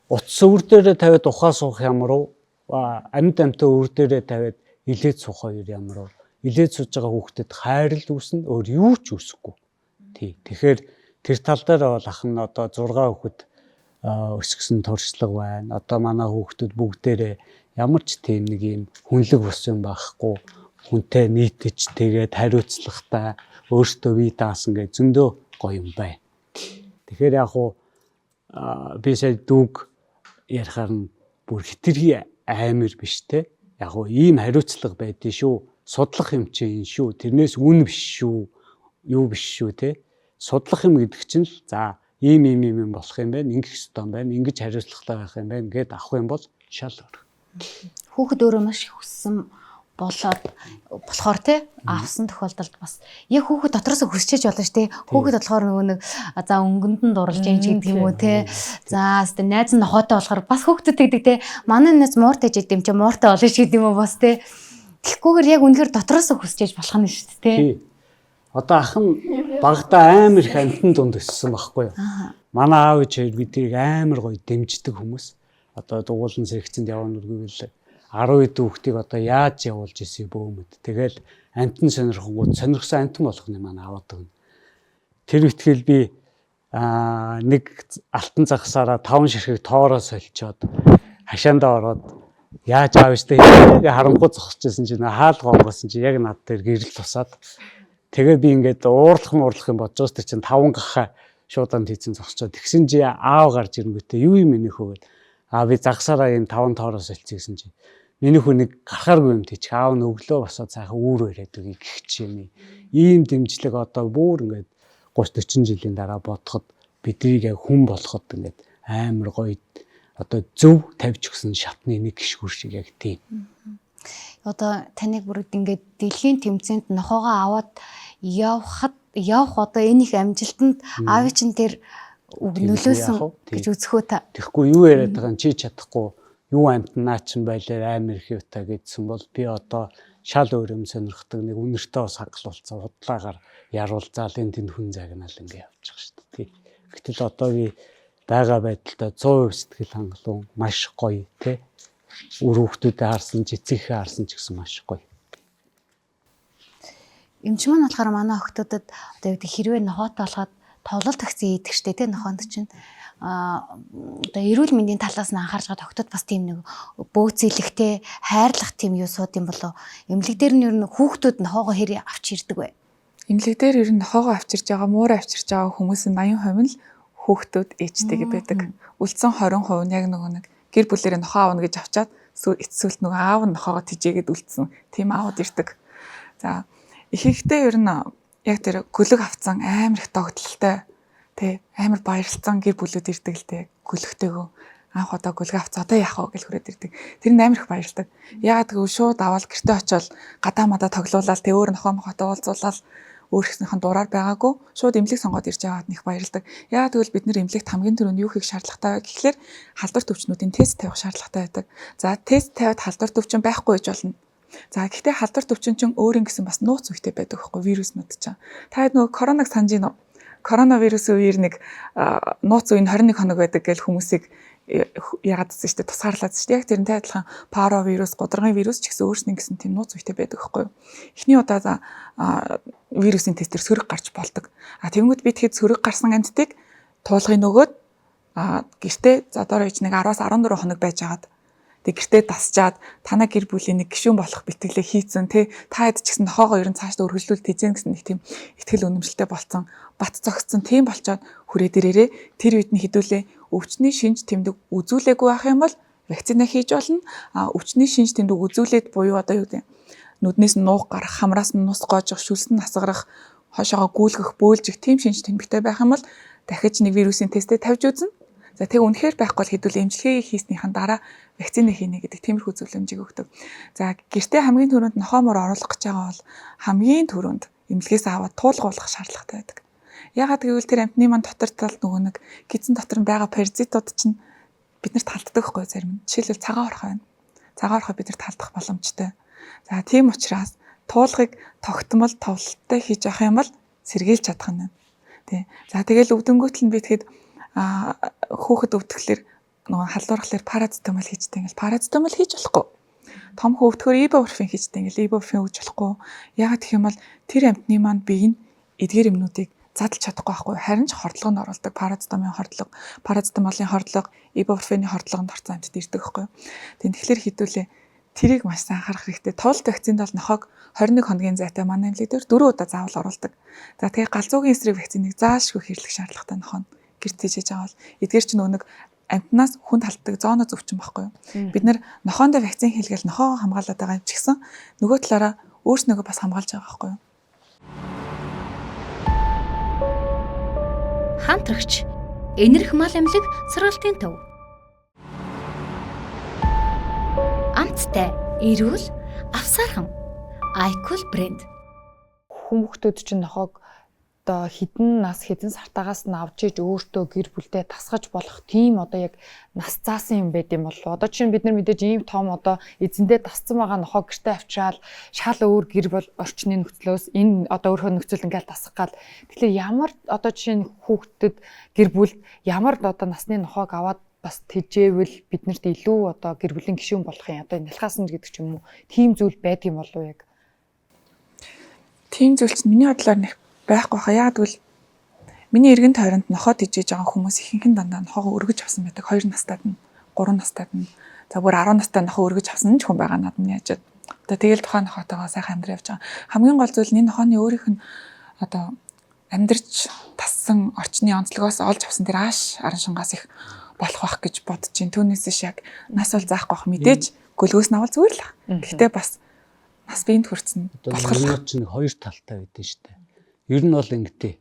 утас өвөр дээрээ тавиад ухаа суух ямар уу амьд амтаа өвөр дээрээ тавиад илээд суух хоёр ямар уу илээд сууж байгаа хүүхдэд хайрл үүснэ өөр юу ч үүсэхгүй. Тий. Тэгэхээр тэр тал дээр бол ах нь одоо 6 хүүхэд өсгсөн туршлага байна. Одоо манай хүүхдүүд бүгдээрээ ямар ч тийм нэг юм хүнлэг бус юм байхгүй. Хүнтэй нийтэж тэгээд хариуцлагатай өөртөө бие даасан гэж зөндөө гоё юм байна. Тэгэхээр яг уу би сая дүүг ярихаар нь бүр хитрхи аамир биш те. Яг уу ийм хариуцлага байдгийг шүү. Судлах юм чи энэ шүү. Тэрнээс үн биш шүү. Юу биш шүү те. Судлах юм гэдэг чинь л за ийм болох юм байна. Ингэх ёстой юм байна. Ингэж хариуцлагатай байх юм байна гэд авах юм бол шал өөр. Хүүхэд өөрөө маш их хүссэн болохоор тий авсан тохиолдолд бас яг хүүхэд дотроос хүсчээж болно шүү тий. Хүүхэд болохоор нөгөө нэг за өнгөнд нь дурлж юм ч гэдэг юм уу тий. За хэвээ найз нь нохоотой болохоор бас хүүхдэд тэгдэг тий. Манай найз мууртай ч гэдэм чи мууртай болно шүү гэдэг юм уу бас тий. Тэгэхгүйгээр яг үнэхээр дотроос хүсчээж болох нь шүү дээ тий. Одоо ах нь багада амар их амтан дунд өссөн байхгүй юу? Манай аав ээж биднийг амар гоё дэмждэг хүмүүс. Одоо дугуулан сэрэгцэнд явна үргэлж 10 хүүхдийг одоо яаж явуулж ирсэн бөөмөд. Тэгэл амтан сонирхсан амтан болгоны манай аваад өгнө. Тэр үтгэл би нэг алтан загсаараа 5 ширхэг тоороо солилцоод хашаандаа ороод яаж аав штэ харангуй зогсчихсэн чинь хаал гонгосон чинь яг над дээр гэрэл тусаад тэгээ би ингээд уурлах юм бодож байгаа чинь 5 гахаа шууданд хийцэн зогсчоод тэгсэн чи аав гарч ирэнгүүтээ юу юм энийх вэ гэд би загсаараа энэ 5 тоороос солилцсон гэсэн чи миний хүн нэг гарахааргүй юм тийч аав нь өглөө босоод цаахан үүр өрөөд үгүй гэх чинь ийм дэмжлэг одоо бүр ингээд 30-40 жилийн дараа бодоход биднийг яг хүн болоход ингээд амар гоё одоо зөв тавьж өгсөн шатны нэг гişгүр шиг яг тийм. Одоо таныг бүр ингээд дэлхийн тэмцээнд нохоогоо аваад явах одоо энэ их амжилтанд аав чинь тэр нөлөөсөн гэж үзэхөө та. Тэгэхгүй юу яриад байгаа чи чадахгүй юу амтнаа ч байлаа амар их юутай гэдсэн бол би одоо шал өөр юм сонирхдаг нэг үнэртэй бас хаглуулцаа худлаагаар яруулзаал энэ тэнд хүн загнаал ингэ явчих шүү дээ. Гэтэл одоо би байгаа байдалтай 100% сэтгэл хангалуун маш гоё тий. Үр хүүхдүүдэд харсан цэцэгхээ харсан ч гэсэн маш гоё. Эмч маань болохоор манай охтуудад одоо хэрвээ нохоотой болоход тоглолт тагцсан идэх штэ тий нохоонд чинь одоо эрүүл мэндийн талаас нь анхаарч байгаа тогтод бас тийм нэг бөөцөлөхтэй хайрлах тийм юу сууд юм болоо. Эмнэлэг дээр нь ер нь хүүхдүүд нохоогоо хэрэг авч ирдэг бай. Эмнэлэг дээр ер нь нохоогоо авчирж байгаа, муур авчирж байгаа хүмүүсийн 80% нь хүүхдүүд ээжтэйгээ байдаг. Үлдсэн 20% нь яг нөгөө нэг гэр бүлэрээ нохоо аавна гэж авчаад эцсүүлд нөгөө аав нь нохоогоо тижээгээд үлдсэн. Тийм аауд ирдэг. За их ихтэй ер нь яг тэр гөлөг авцсан амар их догтлолтой тий амар баярлцсан гэр бүлүүд ирдэг л дээ гөлөгтэйгөө анх удаа гөлөг авц одоо яах вэ гэж хүрээд ирдэг. Тэр нь амар их баярлдаг. Ягаад гэвэл шууд аваад гэртээ очиод гадаа мадаа тоглуулаад тий өөр нохоо мохотой уулзуулаад өөрийнхнийхэн дураар байгаагүй шууд эмнэлэг сонгоод ирж яваад них баярлдаг. Ягаад гэвэл бид нэр эмнэлэгт хамгийн түрүүнд юу хийх шаардлагатай вэ гэхлээр халдвар төвчнүүдийн тест тавих шаардлагатай байдаг. За тест тавиад халдвар төвчин байхгүй гэж болно. За гэхдээ халдвар төвчин чинь өөрийн гэсэн бас нууц үетэй байдаг байхгүй вируснууд чинь. Та хэд нөгөө коронавиг санаж гинөө? Коронавирусын үеэр нэг нууц үе нь 21 хоног байдаг гэж хүмүүсийг яагаад гэсэн чинь тусгаарлаад шүү дээ. Яг тэрнтэй адилхан паровирус, гудрагийн вирус ч гэсэн өөрснөө гэсэн тийм нууц үетэй байдаг байхгүй юу? Эхний удаа вирусын тестээр сөрөг гарч болдог. Тэгэнгүүт би тэгэхэд сөрөг гарсан амьтдыг туулгын нөгөөд гэртээ за доор ээж нэг 10-аас 14 хоног байжгаад тэг гэртээ дасчаад танаа гэр бүлийн нэг гишүүн болох бэлтгэлээ хийцэн тий та хэд ч гэсэн нохоогоо ерөн цаашдаа өргөжлүүлт хийзэн гэсэн нэг тийм ихтгэл үнэмшилтэй болцсон бат зогссон тийм болчоод хүрээ дээрээ тэр үед нь хідүүлээ өвчний шинж тэмдэг үзүүлээгүй байх юм бол вакцина хийж болно. Өвчний шинж тэмдэг үзүүлээд буюу одоо юу гэдэг нүднээс нь нуух гарах, хамраас нь нус гоожих, шүлсэн насгарах, хошоогоо гүйлгэх, бөөлжих тийм шинж тэмдэгтэй байх юм бол дахиж нэг вирусын тестээ тавьж үзнэ. За тэг үнэхээр байхгүй бол хэдүүл эмчилгээ хийснийхэн дараа вакцины хийнэ гэдэг тиймэрхүү зөвлөмжийг өгдөг. За гэртээ хамгийн түрүүнд нохоомор оруулах гэж байгаа бол хамгийн түрүүнд эмнэлгээс аваад туулгуулах шаардлагатай байдаг. Ягаад гэвэл тэр амтны маань дотор талд нөгөө нэг гидсэн дотор нь байгаа паразитууд чинь биднэрт халддаг байхгүй зарим нь. Жишээлбэл цагаан орхоо байна. Цагаан орхоо биднэрт халдах боломжтой. За тийм учраас туулгыг тогтмол товлолттой хийж авах юм бол сэргийлж чадах нь. Тий. За тэгэл өвдөнгөт л би тэгэхэд хүүхэд өвдөхлөөр нөгөө халдвархлаар парацетамол хийжтэй ингээл парацетамол хийж болохгүй. Том хөвдөхөр ибупрофен хийжтэй ингээл ибупрофен өгж болохгүй. Ягаад гэх юм бол тэр амтны маань бие нь эдгээр юмнуудыг задлж чадахгүй байхгүй. Харин ч хордлогонд оруулдаг парацетамолын хордлого, ибупрофений хордлогонд орсон амтд ирдэг байхгүй. Тэгэхээр хэдүүлээ тэрийг маш сайн анхаарах хэрэгтэй. Туулт вакцинд бол нохоог 21 хоногийн зайтай манай эмнэлэг дээр 4 удаа заавал оруулдаг. За тэгээ галзуугийн эсрэг вакциныг заашгүй хэрэглэх шаардлагатай нохоо гэрт хийж байгаа бол эдгээр чинь нөгөө нэг амтнаас хүнд халддаг зооно зөвчин байхгүй юу? Бид нар нохоондоо вакцин хийлгээл нохоо хамгаалаад байгаа юм ч гэсэн нөгөө талаараа өөрснөөгөө бас хамгаалж байгаа байхгүй юу? Хамтрагч энерх мал эмнэлэг сургалтын төв. Амттай, эрүүл, авсаархан. Айкул брэнд. Хүмүүстүүд чинь нохоог одоо хідэн нас хідэн сартаагаас нь авч иж өөртөө гэр бүлдээ тасгаж болох тийм одоо яг нас заасан юм байд юм болов. Одоо чинь бид нар мэдээж ийм том одоо эзэндээ тасцсан байгаа нохоо гэртээ авчраал шал өөр гэр бол орчны нөхцлөөс энэ одоо өөрийнхөө нөхцөл ингээл тасах гал. Тэгэхээр ямар одоо жишээ нь хүүхдэд гэр бүлд ямар одоо насны нохоог аваад бас тэжээвэл биднэрт илүү одоо гэр бүлийн гишүүн болох юм. Одоо нялхаас нь гэдэг ч юм уу. Тийм зүйл байдаг юм болов яг. Тийм зүйл чинь миний бодлоор нэг байхгүй хаа. Яагад гэвэл миний эргэн тойронд нохоо тижээж байгаа хүмүүс ихэнх нь дандаа нохоогоо өргөж авсан байдаг. 2 настайд нь, 3 настайд нь. За бүр 10 настай нохоо өргөж авсан ч хүн байгаа надад миний хажууд. Одоо тэгэл тухайн нохоотойгоо сайхан амьдраа явж байгаа. Хамгийн гол зүйл энэ нохооны өөрийнх нь одоо амьдрч тассан орчны онцлогоос олж авсан тэр ааш аран шангаас их болох байх гэж бодож чинь. Түүнээс яг нас бол заахгүй бах мэдээж гөлгөөс нь авал зүгээр л. Гэхдээ бас нас биенд хүрсэн болох л чинь хоёр талтай байдэн шүү дээ. Ер нь бол ингэдэй.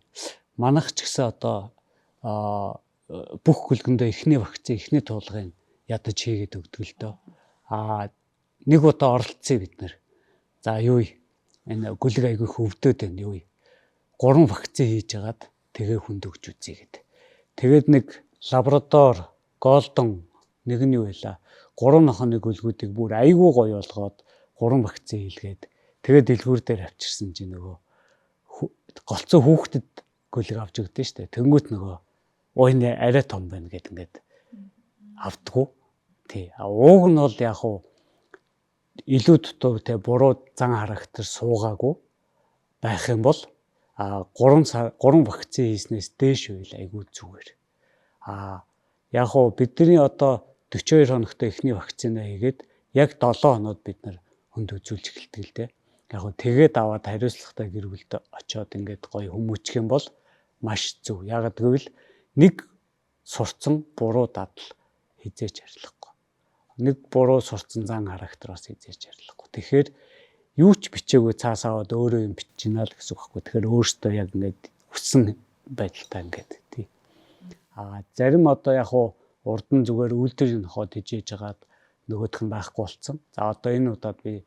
Манайх ч гэсэн одоо бүх гөлгөндөө эхний вакцины, эхний туулгыг ядаж хийгээд өгдөг л дөө. Нэг удаа оролцсон бид нэр. За юу вэ? Энэ гөлөг айгүй хөвдөд байна юу вэ? 3 вакцины хийж агаад тэгээ хүнд өгч үзье гэд. Тэгээд нэг лаборатори голдон нэг нь юу байла? 3 нохооны гөлгүүдийг бүр айгүй гоё болгоод 3 вакцины хийлгээд тэгээд дэлгүүр дээр авчирсан чинь нөгөө голцоо хүүхдэд гөлөг авч өгдөө штэ. Тэнгүүт нөгөө энэ арай том байна гэд ингээд автгүй. Тий. Ууг нь бол яг уу илүү дутуу те буруу зан характер суугаагүй байх юм бол 3 вакцины хийснээс дээш үйл айгүй зүгээр. Яг уу бидний одоо 42 хоногтой эхний вакцина хийгээд яг 7 хоноод бид нар хүнд үзүүлж эхэлдэг л дээ. Яг нь тэгээд аваад хариуцлагатай гэр бүлд очиод ингээд гоё хүмүүжих юм бол маш зөв. Яг гэвэл нэг сурцсан буруу дадал хизээч арилахгүй. Нэг буруу сурцсан зан характер бас хизээч арилахгүй. Тэгэхээр юу ч бичээгүй цаас аваад өөрөө юм бичиж гинэ л гэсэн үг байхгүй. Тэгэхээр өөртөө яг ингээд хүссэн байдалтай ингээд тий. Зарим одоо яг урд нь зүгээр үйлдвэрийн нохоод хижээж хагаад нөгөөх нь байхгүй болцсон. За одоо энэ удаад би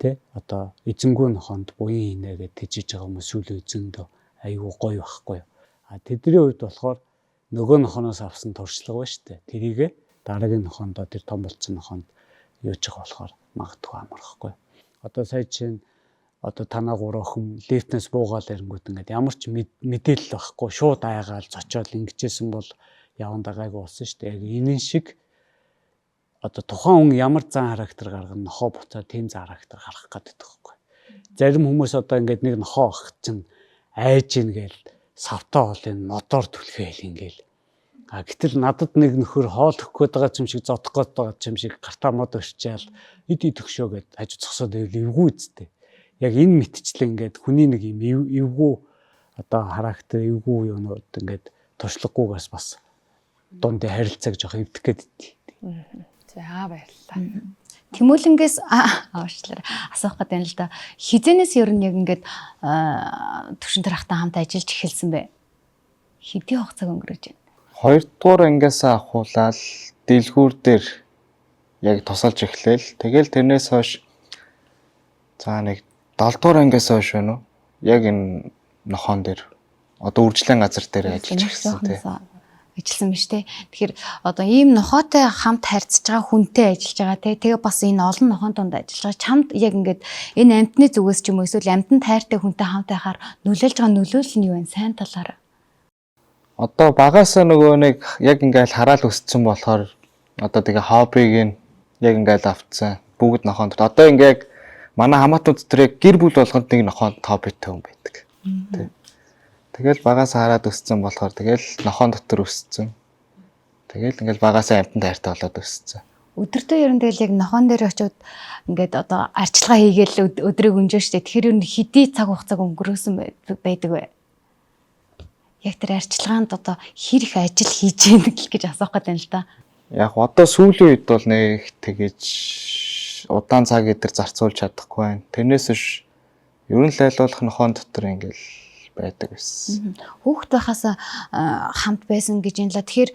тий одоо эзэнгүй нохоонд буян хийнэ гэж хижээж байгаа хүмүүс сүүлийн эзэндөө айгүй гоё байхгүй. Тэдний хувьд болохоор нөгөө нохоноос авсан туршлага ба штэ. Тэрийгэ дараагийн нохоондоо тэр том болцсон нохоонд юуж байгаа болохоор магадгүй амархгүй. Одоо сая чинь одоо танаа гурван лифтнес буугаал ирэнгүүт ингээд ямар ч мэдээлэл байхгүй шууд айгаал зочоод ингэжсэн бол яванда гайгүй болсон шүү дээ. Яг энэ шиг одоо тухайн хүн ямар зан характер гаргана нохоо буцаад тийм зан характер гаргах гэдэг байхгүй. Зарим хүмүүс одоо ингээд нэг нохоо авах чинь айж ийн гээл савтаа хоол энэ мотор түлхээл ингээл. Гэтэл надад нэг нөхөр хоол өгөх гээд байгаа юм шиг зодох гээд байгаа юм шиг гартаа мод өрчээл ид өгшөө гэд хажуу зогсоод эвгүй үсттэй. Яг энэ мэтчлэн ингээд хүний нэг юм эвгүй одоо характер эвгүй юмуд ингээд туршлагагүйгээс бас дундын харилцааг жоох эвдэх гээд идэв. За баярлалаа. Тэмүүлэнгээс аашлаа асуух гэдэг юм л да. Хизэнээс ер нь яг ингээд төвшин тарахтаа хамт ажиллаж эхэлсэн бэ? Хэдийн хугацааг өнгөрөөж байна? 2 дугаар ангиас ахуулаад дэлгүүр дээр яг тусалж эхлээл. Тэгэл тэрнээс хойш за нэг 7 дугаар ангиас хойш байна уу? Яг энэ нохоон дээр одоо үржлэн газар дээр ажиллаж эхэлсэн тий. Ажилласан биз дээ. Тэгэхээр одоо ийм нохоотой хамт харьцаж байгаа хүнтэй ажиллаж байгаа тий. Тэгээ бас энэ олон нохоон донд ажиллаж байгаа. Чамд яг ингээд энэ амьтны зүгээс ч юм уу эсвэл амьтан тайртай хүнтэй хамт байхаар нөлөөлж байгаа нөлөөлөл нь юу вэ? Сайн талаараа. Одоо багаасаа нөгөө нэг яг ингээл хараал өссөн болохоор одоо тэгээ хоббиг нь яг ингээл авцсан. Бүгд нохоонд. Одоо ингээд манай хамаатууд дээр гэр бүл болгонд нэг нохоонд хоббитэй хүн байдаг. Тий. Тэгэл багаасаа хараад өссөн болохоор тэгэл нохоон дотор өссөн. Тэгэл ингээл багаасаа амьтан тайртай болоод өссөн. Өдөртөө ер нь тэгэл яг нохоон дээр очиод ингээд одоо арчилгаа хийгээл өдрийг өнгөө штэ. Тэгэхээр ер нь хэдий цаг хугацааг өнгөрөөсөн байдаг вэ? Яг тэр арчилгаанд одоо хэр их ажил хийж яах гэж асуух гэдэг юм л да. Яг одоо сүүлийн үед бол нэг тэгэж удаан цаг эдэр зарцуулж чадахгүй байна. Тэрнээс биш ер нь л айлуулах нохоон дотор ингээл байдаг байсан. Хүүхэд байхаас хамт байсан гэж юм л. Тэгэхээр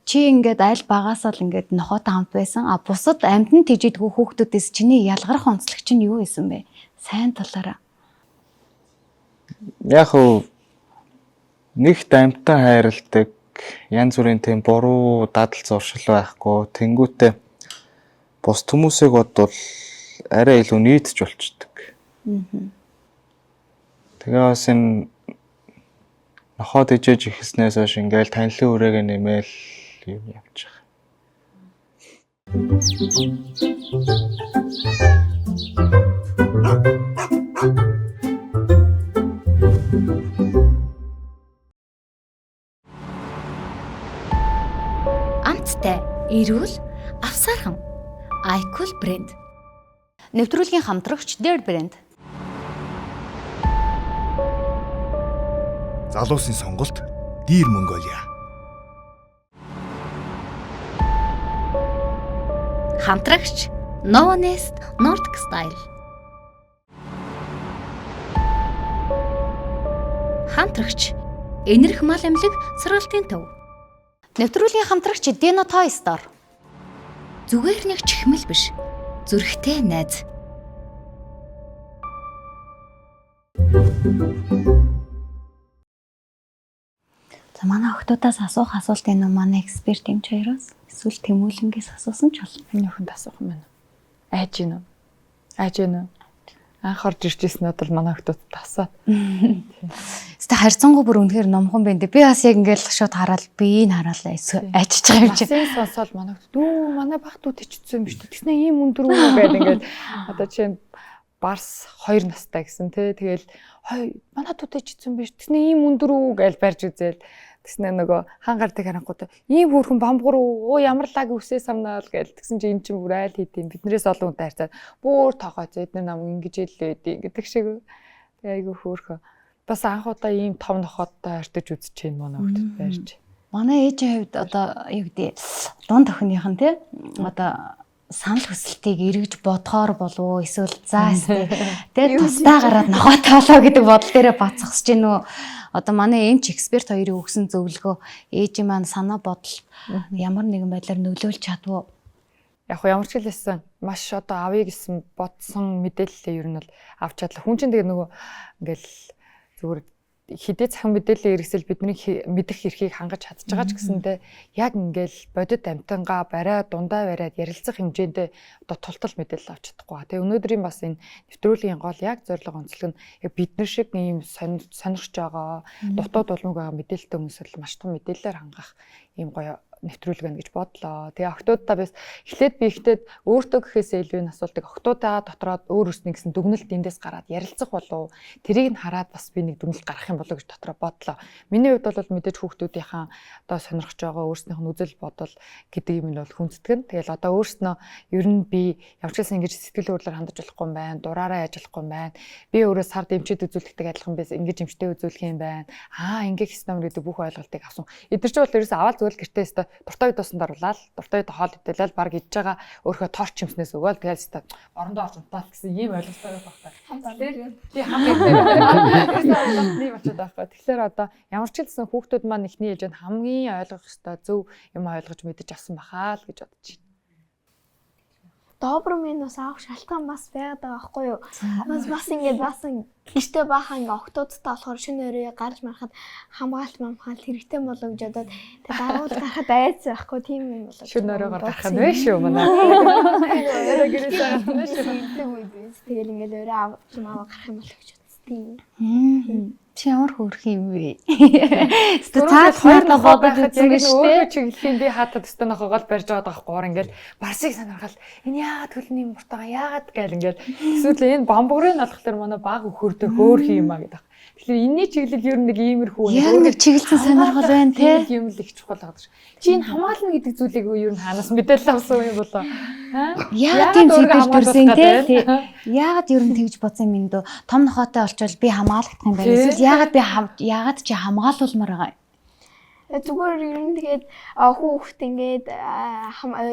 чи ингээд аль багасаа л ингээд нохоотой хамт байсан. Бусад амьтан тэжээдгүй хүүхдүүдээс чиний ялгарх онцлог чинь юу байсан бэ? Сайн талаараа. Яг хөө нэгт амьтан хайрладаг янз бүрийн тийм буруу дадал зуршил байхгүй. Тэнгүүтээ бус хүмүүсийг бодвол арай илүү нийтж болчдөг. Тэгээ бас энэ нохоод ижиж ихснээс хойш ингээл танилын үрээгээ нэмэл юм явж байгаа. Амттай, эрүүл, авсаархан. iCool брэнд. Нэвтрүүлгийн хамтрагч Dare брэнд. Залуусын сонголт Dear Mongolia. Хамтрагч No Nest Nordic Style. Хамтрагч Энерх мал амлаг сургалтын төв. Нэвтрүүлгийн хамтрагч Dino Toy Store. Зүгээр нэг чихмэл биш. Зүрхтэй найз. За манай охтуудаас асуух асуулт энэ манай эксперт юм чаяраас эсвэл тэмүүлэнгээс асуусан ч болно. Энэ охинд асуух юм байна. Айж гинөө. Айж гинөө. Анх орж иржсэн бол манай охтууд тасаа. Гэтэ харьцангуй бүр үнэхээр номхон байна. Би бас яг ингээл шууд хараад би энэ хараалаа айчиж байгаа юм чи. Масыг сонсоод манай охтууд дүү манай багт үүд ичсэн юм биш үү? Тэгснэ ийм өндөр үү гэдэг ингээд одоо чинь барс 2 настай гэсэн тий. Тэгэл манай үүд ичсэн биш. Тэгснэ ийм өндөр үү гэж барьж үзээл. Тэгснэ нөгөө хангардыг харангуудаа ийм бүрхэн бамбгар уу ямар лаг үсээ самнаал гээл тэгсэн чи эн чинь бүр айл хийдэм биднээс олон хүнтэй харьцаад бүр тоогоо эдгээр нам ингэж хэллээ гэдэг шиг айгу хөөрхөө бас анхудаа ийм том нохоттой харьцаж үзэж чинь манай хөлтөд байрч манай ээжийн хувьд одоо юу гэдэг дунд охиных нь тий одоо санал хүсэлтийг эргэж бодохоор болов уу эсвэл за эсвэл тэгээд тусдаа гараад ногоо тоолоо гэдэг бодол дээрээ бацсахж гин үү. Одоо манай эмч эксперт хоёрын өгсөн зөвлөгөө ээжийн маань санаа бодол ямар нэгэн байдлаар нөлөөлж чадваа. Яг хөө ямар ч хэлсэн маш одоо авъя гэсэн бодсон мэдээлэлээ ер нь бол авч чадлаа. Хүн чинь тэгээ нөгөө ингээл зүгээр хідээ цахим мэдээллийн хэрэгсэл бидний мэдэх эрхийг хангаж чадж байгаа ч гэсэндээ яг ингээл бодит амтангаа барай дундаа бариад ярилцах хэмжээндээ одоо тултал мэдээлэл авч чадахгүй. Тэгээ өнөөдрийн бас энэ нэвтрүүлгийн гол яг зорилго онцлог нь бид нар шиг ийм сонирхож байгаа дутууд болмог байгаа мэдээлэлтэй хүмүүс л маш том мэдээлэлээр хангах ийм гоё нэвтрүүлэг байна гэж бодлоо. Тэгээ охтуудаа бас эхлээд өөртөө гэхээсээ илүү энэ асуултыг охтуудаа дотроод өөр өснө гэсэн дүгнэлт эндээс гараад ярилцах болов. Тэрийг нь хараад бас би нэг дүгнэлт гаргах юм болов гэж дотроо бодлоо. Миний хувьд бол мэдээж хүүхдүүдийнхаа одоо сонирхож байгаа өөрснийх нь үзэл бодол гэдэг юм нь бол хүндэтгэн. Тэгэл одоо өөрснөө ер нь би явчлсан ингэж сэтгэл хөдлөлөөр хандаж болохгүй юм байна. Дураараа яаж болохгүй юм байна. Би өөрөө сард эмчэд үзүүлэхтэй адилхан байс ингэж эмчтэй үзүүлэх юм байна. Ингээ хийсэн юм гэдэг бүх ойлголтыг авсан. Эдгэр ч бол ерөөсөө аваад зүгээр гэртээ өстө дуртай үед усанд оруулаад дуртай үед хоол идэлэл баг идж байгаа өөрөө торч юмснээс өгөөл тэгэл өстө орондоо орж унтаал гэсэн ийм ойлголттой байхгүй. Би хамаагүй болчиход байхгүй. Тэгэхээр одоо ямар ч хэлсэн хүүхдүүд маань ихний ээжэнд хамгийн ойлгох ёстой зөв юм ойлгож мэдэж авсан бахаа л гэж бодож байна. Доброминус авах шалтгаан бас байгаад байгаа байхгүй юу? Бас ингэж гэртээ баахан ингээ октоодтай болохоор шинэ өрөө гарч марахад хамгаалт хэрэгтэй болов гэж бодоод тэгээ даруул гарахад айц байхгүй тийм юм болоо. Шинэ өрөөгөр гарах нь вэ шүү манай. Өрөө гэрээс гарах нь шүү. Тэгэл ингээ өрөө авах юм гарах юм болоо гэж бодсон. Чи ямар хөөрх юм бэ? Цаад хоёроо бодож үзсэн гэж өөрөө чиглэлийн би хатад өстө нохоо гол барьж байгаа байхгүй ингээл барсыг сонирхол энэ яагаад хөлний юм буртагаа яагаад гээл ингээл эсвэл энэ бамбуурын алхахлаар манай баг өхөрдөө хөөрх юм а гэдэг. Тэгэхээр энэний чиглэл ер нь нэг иймэрхүү яг нэг чиглэлсэн сонирхол байна те. Тийм л их чухал байгаа шүү. Чи энэ хамгаална гэдэг зүйлийг ер нь хаанаас мэдээлэл авсан юм болоо? Яагаад тийм зүйлс төрсөн те? Яагаад ер нь тэгж бодсон юм дөө? Том нохоотой олчвол би хамгаалах юм байна. Эсвэл яагаад чи хамгаалуулмаар байгаа юм? Зүгээр ер нь тэгээд хүүхд ингээд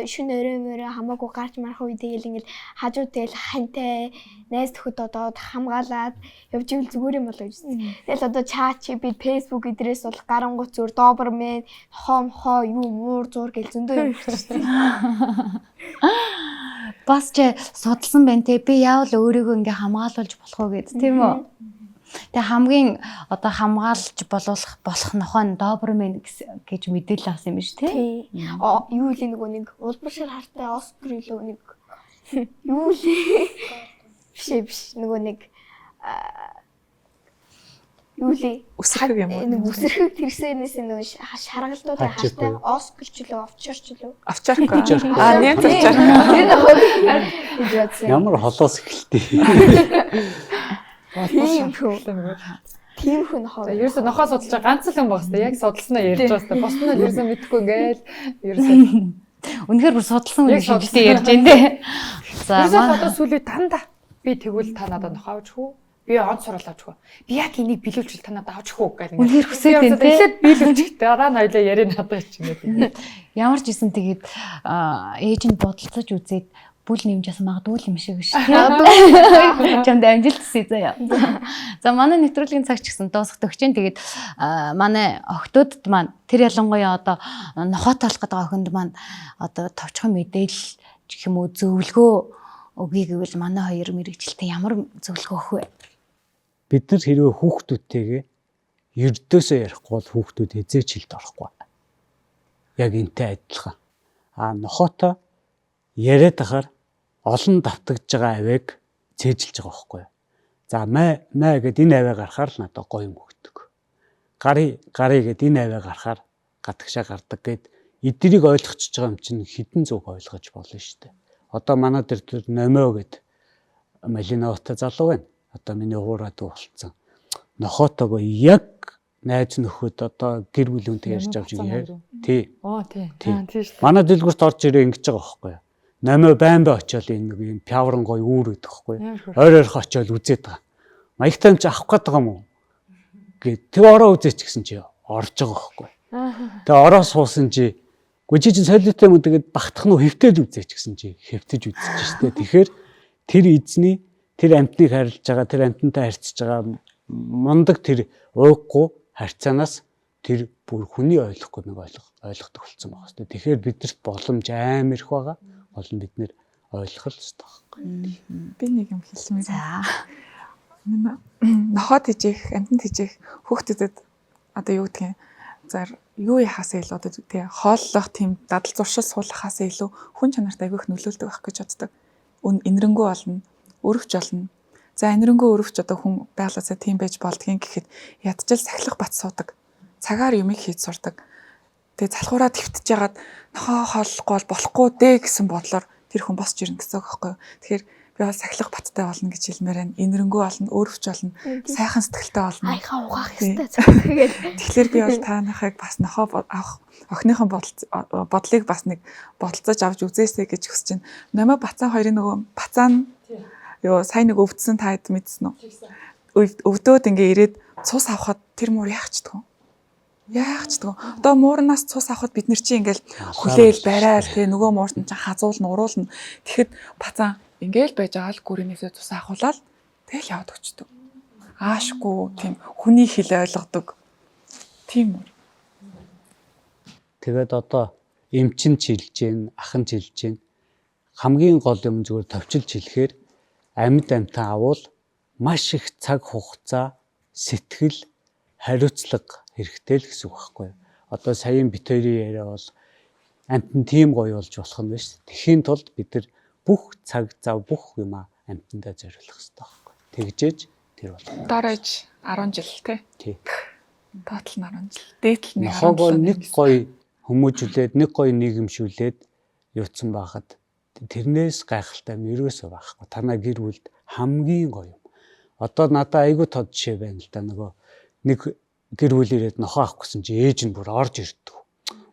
шинэ өрөө хамаагүй гарч марах үед тэгэл ингээд хажуу тэгэл хантай найз төхөд одоод хамгаалаад явж ивэл зүгээр юм болоо гэж. Тэгэл одоо чаачи би фэйсбүүк эдрээс бол гарангуут зүгээр добермен хоо юу муур зур гэл зөндөө юм болчихсон. Бас ч судалсан байна те. Би яавал өөрийгөө ингээ хамгаалуулж болох уу гэд тийм үү? Тэгээ хамгийн одоо хамгаалж болох нохоо нь добермен гэж мэдээлэл авсан юм биш тий. Юу л нэг улбар шар хартай Оскар илүү нэг юу л биш нөгөө нэг юу л үсрэг юм уу? Нэг үсрэг тэрсэнээс нөгөө шаргалдуудын хартай Оскар ч илүү овчор ч илүү. Овчарко. Нэмт овчарко. Ямар холоос эхэлтий. Тийм хүн нохоо. За ерөөсө нохоо судалж байгаа ганц л юм багс та яг судалснаа ярьж байгаа сте. Бос нь ерөөсө мэдэхгүй ингээл ерөөсө үнэхээр бүр судалсан үнийг шигтэй ярьж байна те. За маань одоо сүүлийн танда би тэгвэл та надад нохоо авч хүү? Би онц сурал авч хүү? Би яг энийг биелүүлчихэл та надад авч хүү гэх ингээд. Үнэхээр хүсэж байна те. Эхлээд биелүүлчих дараа нь хоёлаа яриа надад ч ингээд. Ямар ч юм тэгээд ээж нь бодолцож үзээд бүл нэмжээс магадгүй юм шиг шүү дээ. Чамд амжилтсэй заяа. За манай нэвтрүүлгийн цаг ч гэсэн дуусах чинь тэгээд манай охтуудд маань тэр ялангуяа одоо нохоо талах гэдэг охинд маань одоо товчхон мэдээлэл гэх юм уу зөвлөгөө өгье гэвэл манай хоёр мэрэгчлэлтэй ямар зөвлөгөө өгөх вэ? Бид нар хэрвээ хүүхдүүдтэйгээ ердөөсөө ярихгүй бол хүүхдүүд эзээч хэлд орохгүй. Яг энтэй адилхан. Нохоотой яриад ахаар олон давтагдж байгаа авийг цээжилж байгаа байхгүй. За маа гэд энэ аваа гарахаар л надад гоё юм өгдөг. Гари гэд энэ аваа гарахаар гадагшаа гардаг гэд эднийг ойлгочихж байгаа юм чинь хідэн зүг ойлгож болно шүү дээ. Одоо манай дээр номоо гэд Малиновтай залуу байна. Одоо миний хуураад болсон. Нохоотойгоо яг найз нөхөд одоо гэр бүл үнтэй ярьж авч байгаа. Тий. Тийм шүү дээ. Манай дэлгүрт орж ирээ ингэж байгаа байхгүй. Намаа баймбаа очиод энэ нэг юм пявран гой үүрээд байхгүй. Ойройрох очиод үзээд байгаа. Маягтай юм чи авах гээд байгаа юм уу? Гэт тэг ороо үзээч гэсэн чи орж байгаа байхгүй. Тэгээ ороо суусан чи Гүжи чинь солиотой юм тэгээд багтах нь хэвтэж үзээч гэсэн чи хэвтэж үзэж штэ. Тэгэхээр тэр эзний тэр амьтныг харилж байгаа, тэр амьтантай харьцаж байгаа мундаг тэр ууггүй харьцаанаас тэр бүр хүний ойлгохгүй нэг ойлгохдаг болсон байгаа хэвчээ. Тэгэхээр бидэрт боломж амар их байгаа. Гол нь бид нэр ойлгох л хэвчээ. Би нэг юм хэлмээр. За. Нохоод хижээх, амьтанд хижээх хүүхдэд одоо юу гэдгийг зар юу яхасаа илүү одоо тий хооллох тийм дадал зуршил суулгахаас илүү хүн чанарт айгүйх нөлөөлдөг байх гэж боддог. Инэрэнгүү болно, өрөвч болно. За инэрэнгүү өрөвч одоо хүн байглаасаа тийм байж болдгийн гэхэд ядчил сахилах бат суудаг. Цагаар юмыг хийж сурдаг. Тэгээ залхуураа твтж ягаад нохоо хооллохгүй бол болохгүй дээ гэсэн бодлоор тэр хүн босч ирнэ гэсэн үг байхгүй юу. Тэгэхээр би бол сахилах баттай болно гэж хэлмээр байна. Инэрэнгүү болно, өрөвч болно, сайхан сэтгэлтэй болно. Айхаа угаах ёстой тэгээд. Тэгэхээр би бол таанахыг бас нохоо авах охиныхон бодлыг бас нэг бодолцож авч үзээсэй гэж хүсэж байна. Номоо бацаан хоёрын нөгөө бацаан ёо сайн нэг өвдсөн та хэд мэдсэн үү? Өвдөөд ингээ ирээд цус авахад тэр муур яахчдаг. Яахчдаг. Одоо муурнаас цус авахад бид нар чи ингээл хүлээл барайл тий нөгөө муурт нь хазуулна, уруулна. Тэгэхэд бацаан ингээл байж байгаа л гүрэнээсээ цус авахуулаад тэгэл яваад өчтдөг. Аашгүй тийм хүний хэл ойлгодог. Тийм үү. Тэгээд одоо эмчин чилж гин, ахан чилж гин. Хамгийн гол юм зүгээр товчилж хэлэхээр амьд амьтан авал маш их цаг хугацаа, сэтгэл, хариуцлага хэрэгтэй л гэсэн үг байхгүй юу. Одоо саяын бит хоёрын яриа бол амьтан тийм гоё болж болох нь биш. Тэхийн тулд бид нар бүх цаг зав бүх юм амьтандаа зориулах хэрэгтэй байхгүй. Тэгжээж тэр болох. Дараач 10 жил тий. Тоотал нь 10 жил. Дээтэл нэг 10 жил. Нэг гоё хүмүүжүүлээд, нэг гоё нийгэмшүүлээд юутсан байхад тэрнээс гайхалтай юм ерөөсөө байхгүй. Танаа гэр бүлд хамгийн гоё юм. Одоо надад айгүй тод жишээ байна л да. Нөгөө нэг гэр бүл ирээд нохоо авах гэсэн чи ээж нь бүр орж ирдэг.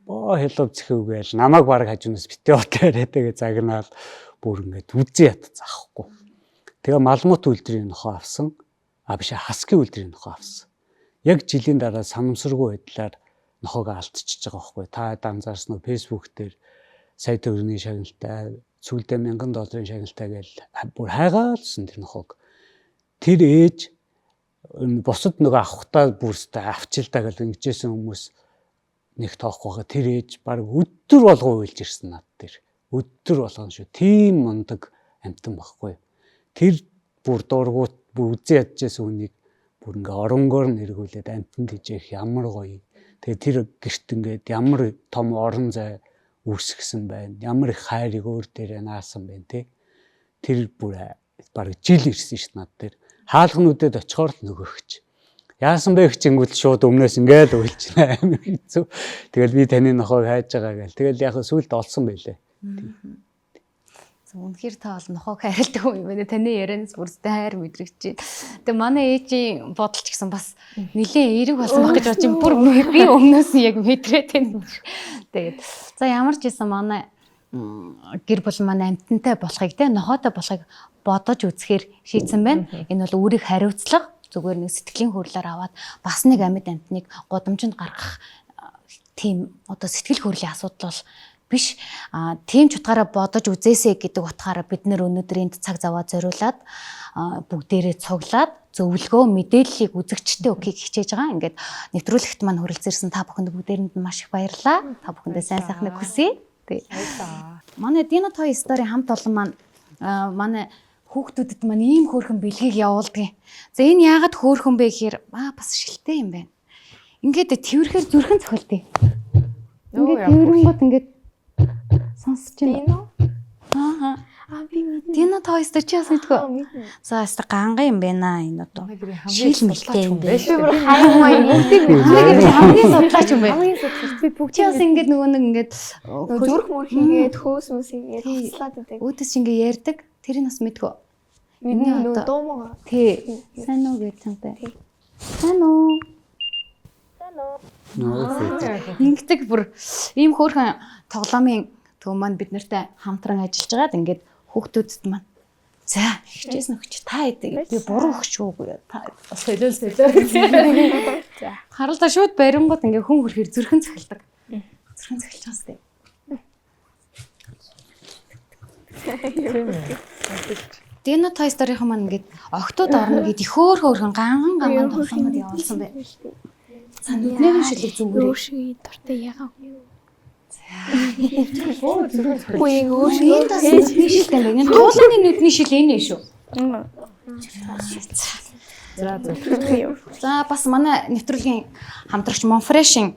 Боо хэлв зэхвгээл намайг баг хажуунаас битээ утаа яриадаг загнаал бүр ингээд үзэн ят заахгүй. Тэгээ малмут үлдрийн нохоо авсан. Биш хаскийн үлдрийн нохоо авсан. Яг жилийн дараа санамсаргүй байдлаар нохоог алдчихж байгаа байхгүй. Та анзаарсан уу фэйсбүүк дээр сая төгрөгийн шагналтай сүүлдээ $1000 шагналтай гээл бүр хайгаалсан тэр нохоог. Тэр ээж бусад нөгөө авахтаа бүрстэ авчилтаа гэж ингэжсэн хүмүүс нэг тоохгүй байгаа. Тэр ээж баг өдөр болгоо уйлж ирсэн над дээр. Өдөр болгоно шүү. Тийм мундаг амтан байхгүй. Тэр бүр дургуут бүр үзэн ядчихсан үнийг бүр ингээ оронгоор нэргүүлээд амтанд хижээх ямар гоё. Тэгээ тэр гэрт ингээд ямар том орон зай үүсгэсэн байна. Ямар их хайрыг өөр дээрээ наасан байна те. Тэр бүр баг жил ирсэн ш над дээр. Хаалгануудад очихоор л нөгөөч. Яасан бэ гэчингүүл шууд өмнөөс ингээл уйлж байна амар хэцүү. Тэгэл би таны нохойг хайж байгаа гээл. Тэгэл яг сүулт олсон байлээ. Үнэхээр та бол нохойг хайрладаг юм байна. Таны ярианаас бүрдээ хайр мэдрэгч байна. Тэгээ манай ээжийн бодол ч гэсэн бас нэлээд эерэг болсон баг гэж бодож юм. Бүр би өмнөөс нь яг мэдрээд байна. Тэгээд за ямар ч байсан манай гэр бүл манай амьтантай болохыг те нохойтой болохыг бодож үзэхээр шийдсэн байна. Энэ бол өөрийг хариуцлага зүгээр нэг сэтгэлийн хөдлөөр аваад бас нэг амьд амьтныг гудамжинд гаргах тийм одоо сэтгэл хөдлөлийн асуудал бол биш. Тийм ч утгаараа бодож үзээсэй гэдэг утгаараа бид нэр өнөөдрийн цаг заваа зориулаад бүгдээрээ цуглаад зөвлөгөө мэдээллийг үзэгчтэй өгөхийг хичээж байгаа. Ингээд нэвтрүүлэгт маань хүрэлцээрсэн та бүхэнд бүгдээрэнд маш их баярлалаа. Та бүхэндээ сайн сайхныг хүсье. Манай Dino Toy Story хамт олон маань манай хүүхдүүдэд маань ийм хөөрхөн бэлгийг явуулдаг. За энэ яагаад хөөрхөн бэ гэхээр бас шилтэй юм байна. Ингээд тэрхээр зүрхэн цохилтыг. Ингээд тэрнгууд ингээд сонсож байна. Би мэднэ. Dino Toy Story чи бас мэдгүй. За яста ганга юм байна энэ одоо. Шил мэлтэй юм байна. Би бүр хаймаа юм. Бүгдийг хамгийн судлаач юм байна. Хамгийн судлаач. Би бүгд чи бас ингээд нөгөө нэг ингээд зүрх мөрхийгээд хөөс мөс ингээд хослаад байдаг. Өөдөөс ингээ ярьдаг. Тэрийг бас мэдгүй. Миний нөгөө дуу маа. Тий. Сайн уу гэж сантай. Сайн уу. Ингэдэг бүр ийм хөөрхөн тоглоомын төв маань бид нартай хамтран ажиллаж байгаад ингээд хүүхдүүдэд маань за хичээсэн өгч та идэг би буруу өгч үгүй та солиол. За харалтаа шууд барингууд ингээ хүн хөрхөр зүрхэн цохилдог. Зүрхэн цохилж байгаа сте. Тийм ээ. Дина Toy Story-хан маань ингээд октод орно гэд их хөөрхөн ганган тоглоомод явуулсан бай. За нүднийхэн шилэг зүгээр. Өөршиг дуртай ягаа. Үгүй өөршиг тас нүдний шилтэй байна. Туулганы нүдний шил энэ шүү. За бас манай нэвтрүүлгийн хамтрагч Monfresh-ийн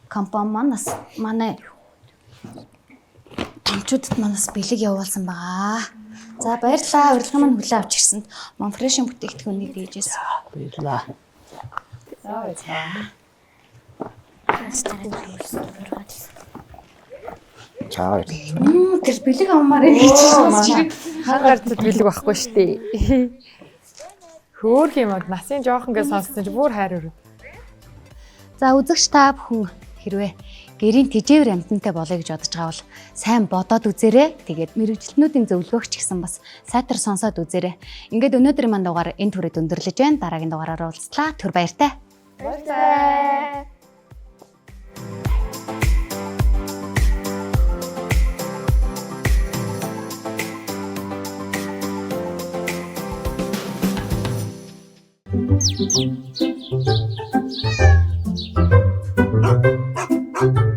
компани манаас манай томчуудад манаас бэлэг явуулсан байгаа. За баярлалаа. Урилга маань хүлээн авч ирсэнд Monfresh-ийн бүтээгдэхүүнийг дийжээс. Баярлалаа. Чаа. Тэр бэлэг авмаар гэж Хар гарцад бэлэг байхгүй шүү дээ. Хөөх юм аа насын жоохон гэж сонссон чи бүр хайр өрөө. За үзэгч та бүхэн хэрвээ гэрийн тэжээвэр амьтантай болоё гэж бодож байгаа бол сайн бодоод үзээрэй. Тэгээд мэрэгчлэнүүдийн зөвлөгөөгч гэсэн бас сайтар сонсоод үзээрэй. Ингээд өнөөдрийн манд дугаар энэ түрээд өндөрлөж байна. Дараагийн дугаараар уулзлаа. Түр баяртай. Баярлалаа. Huh?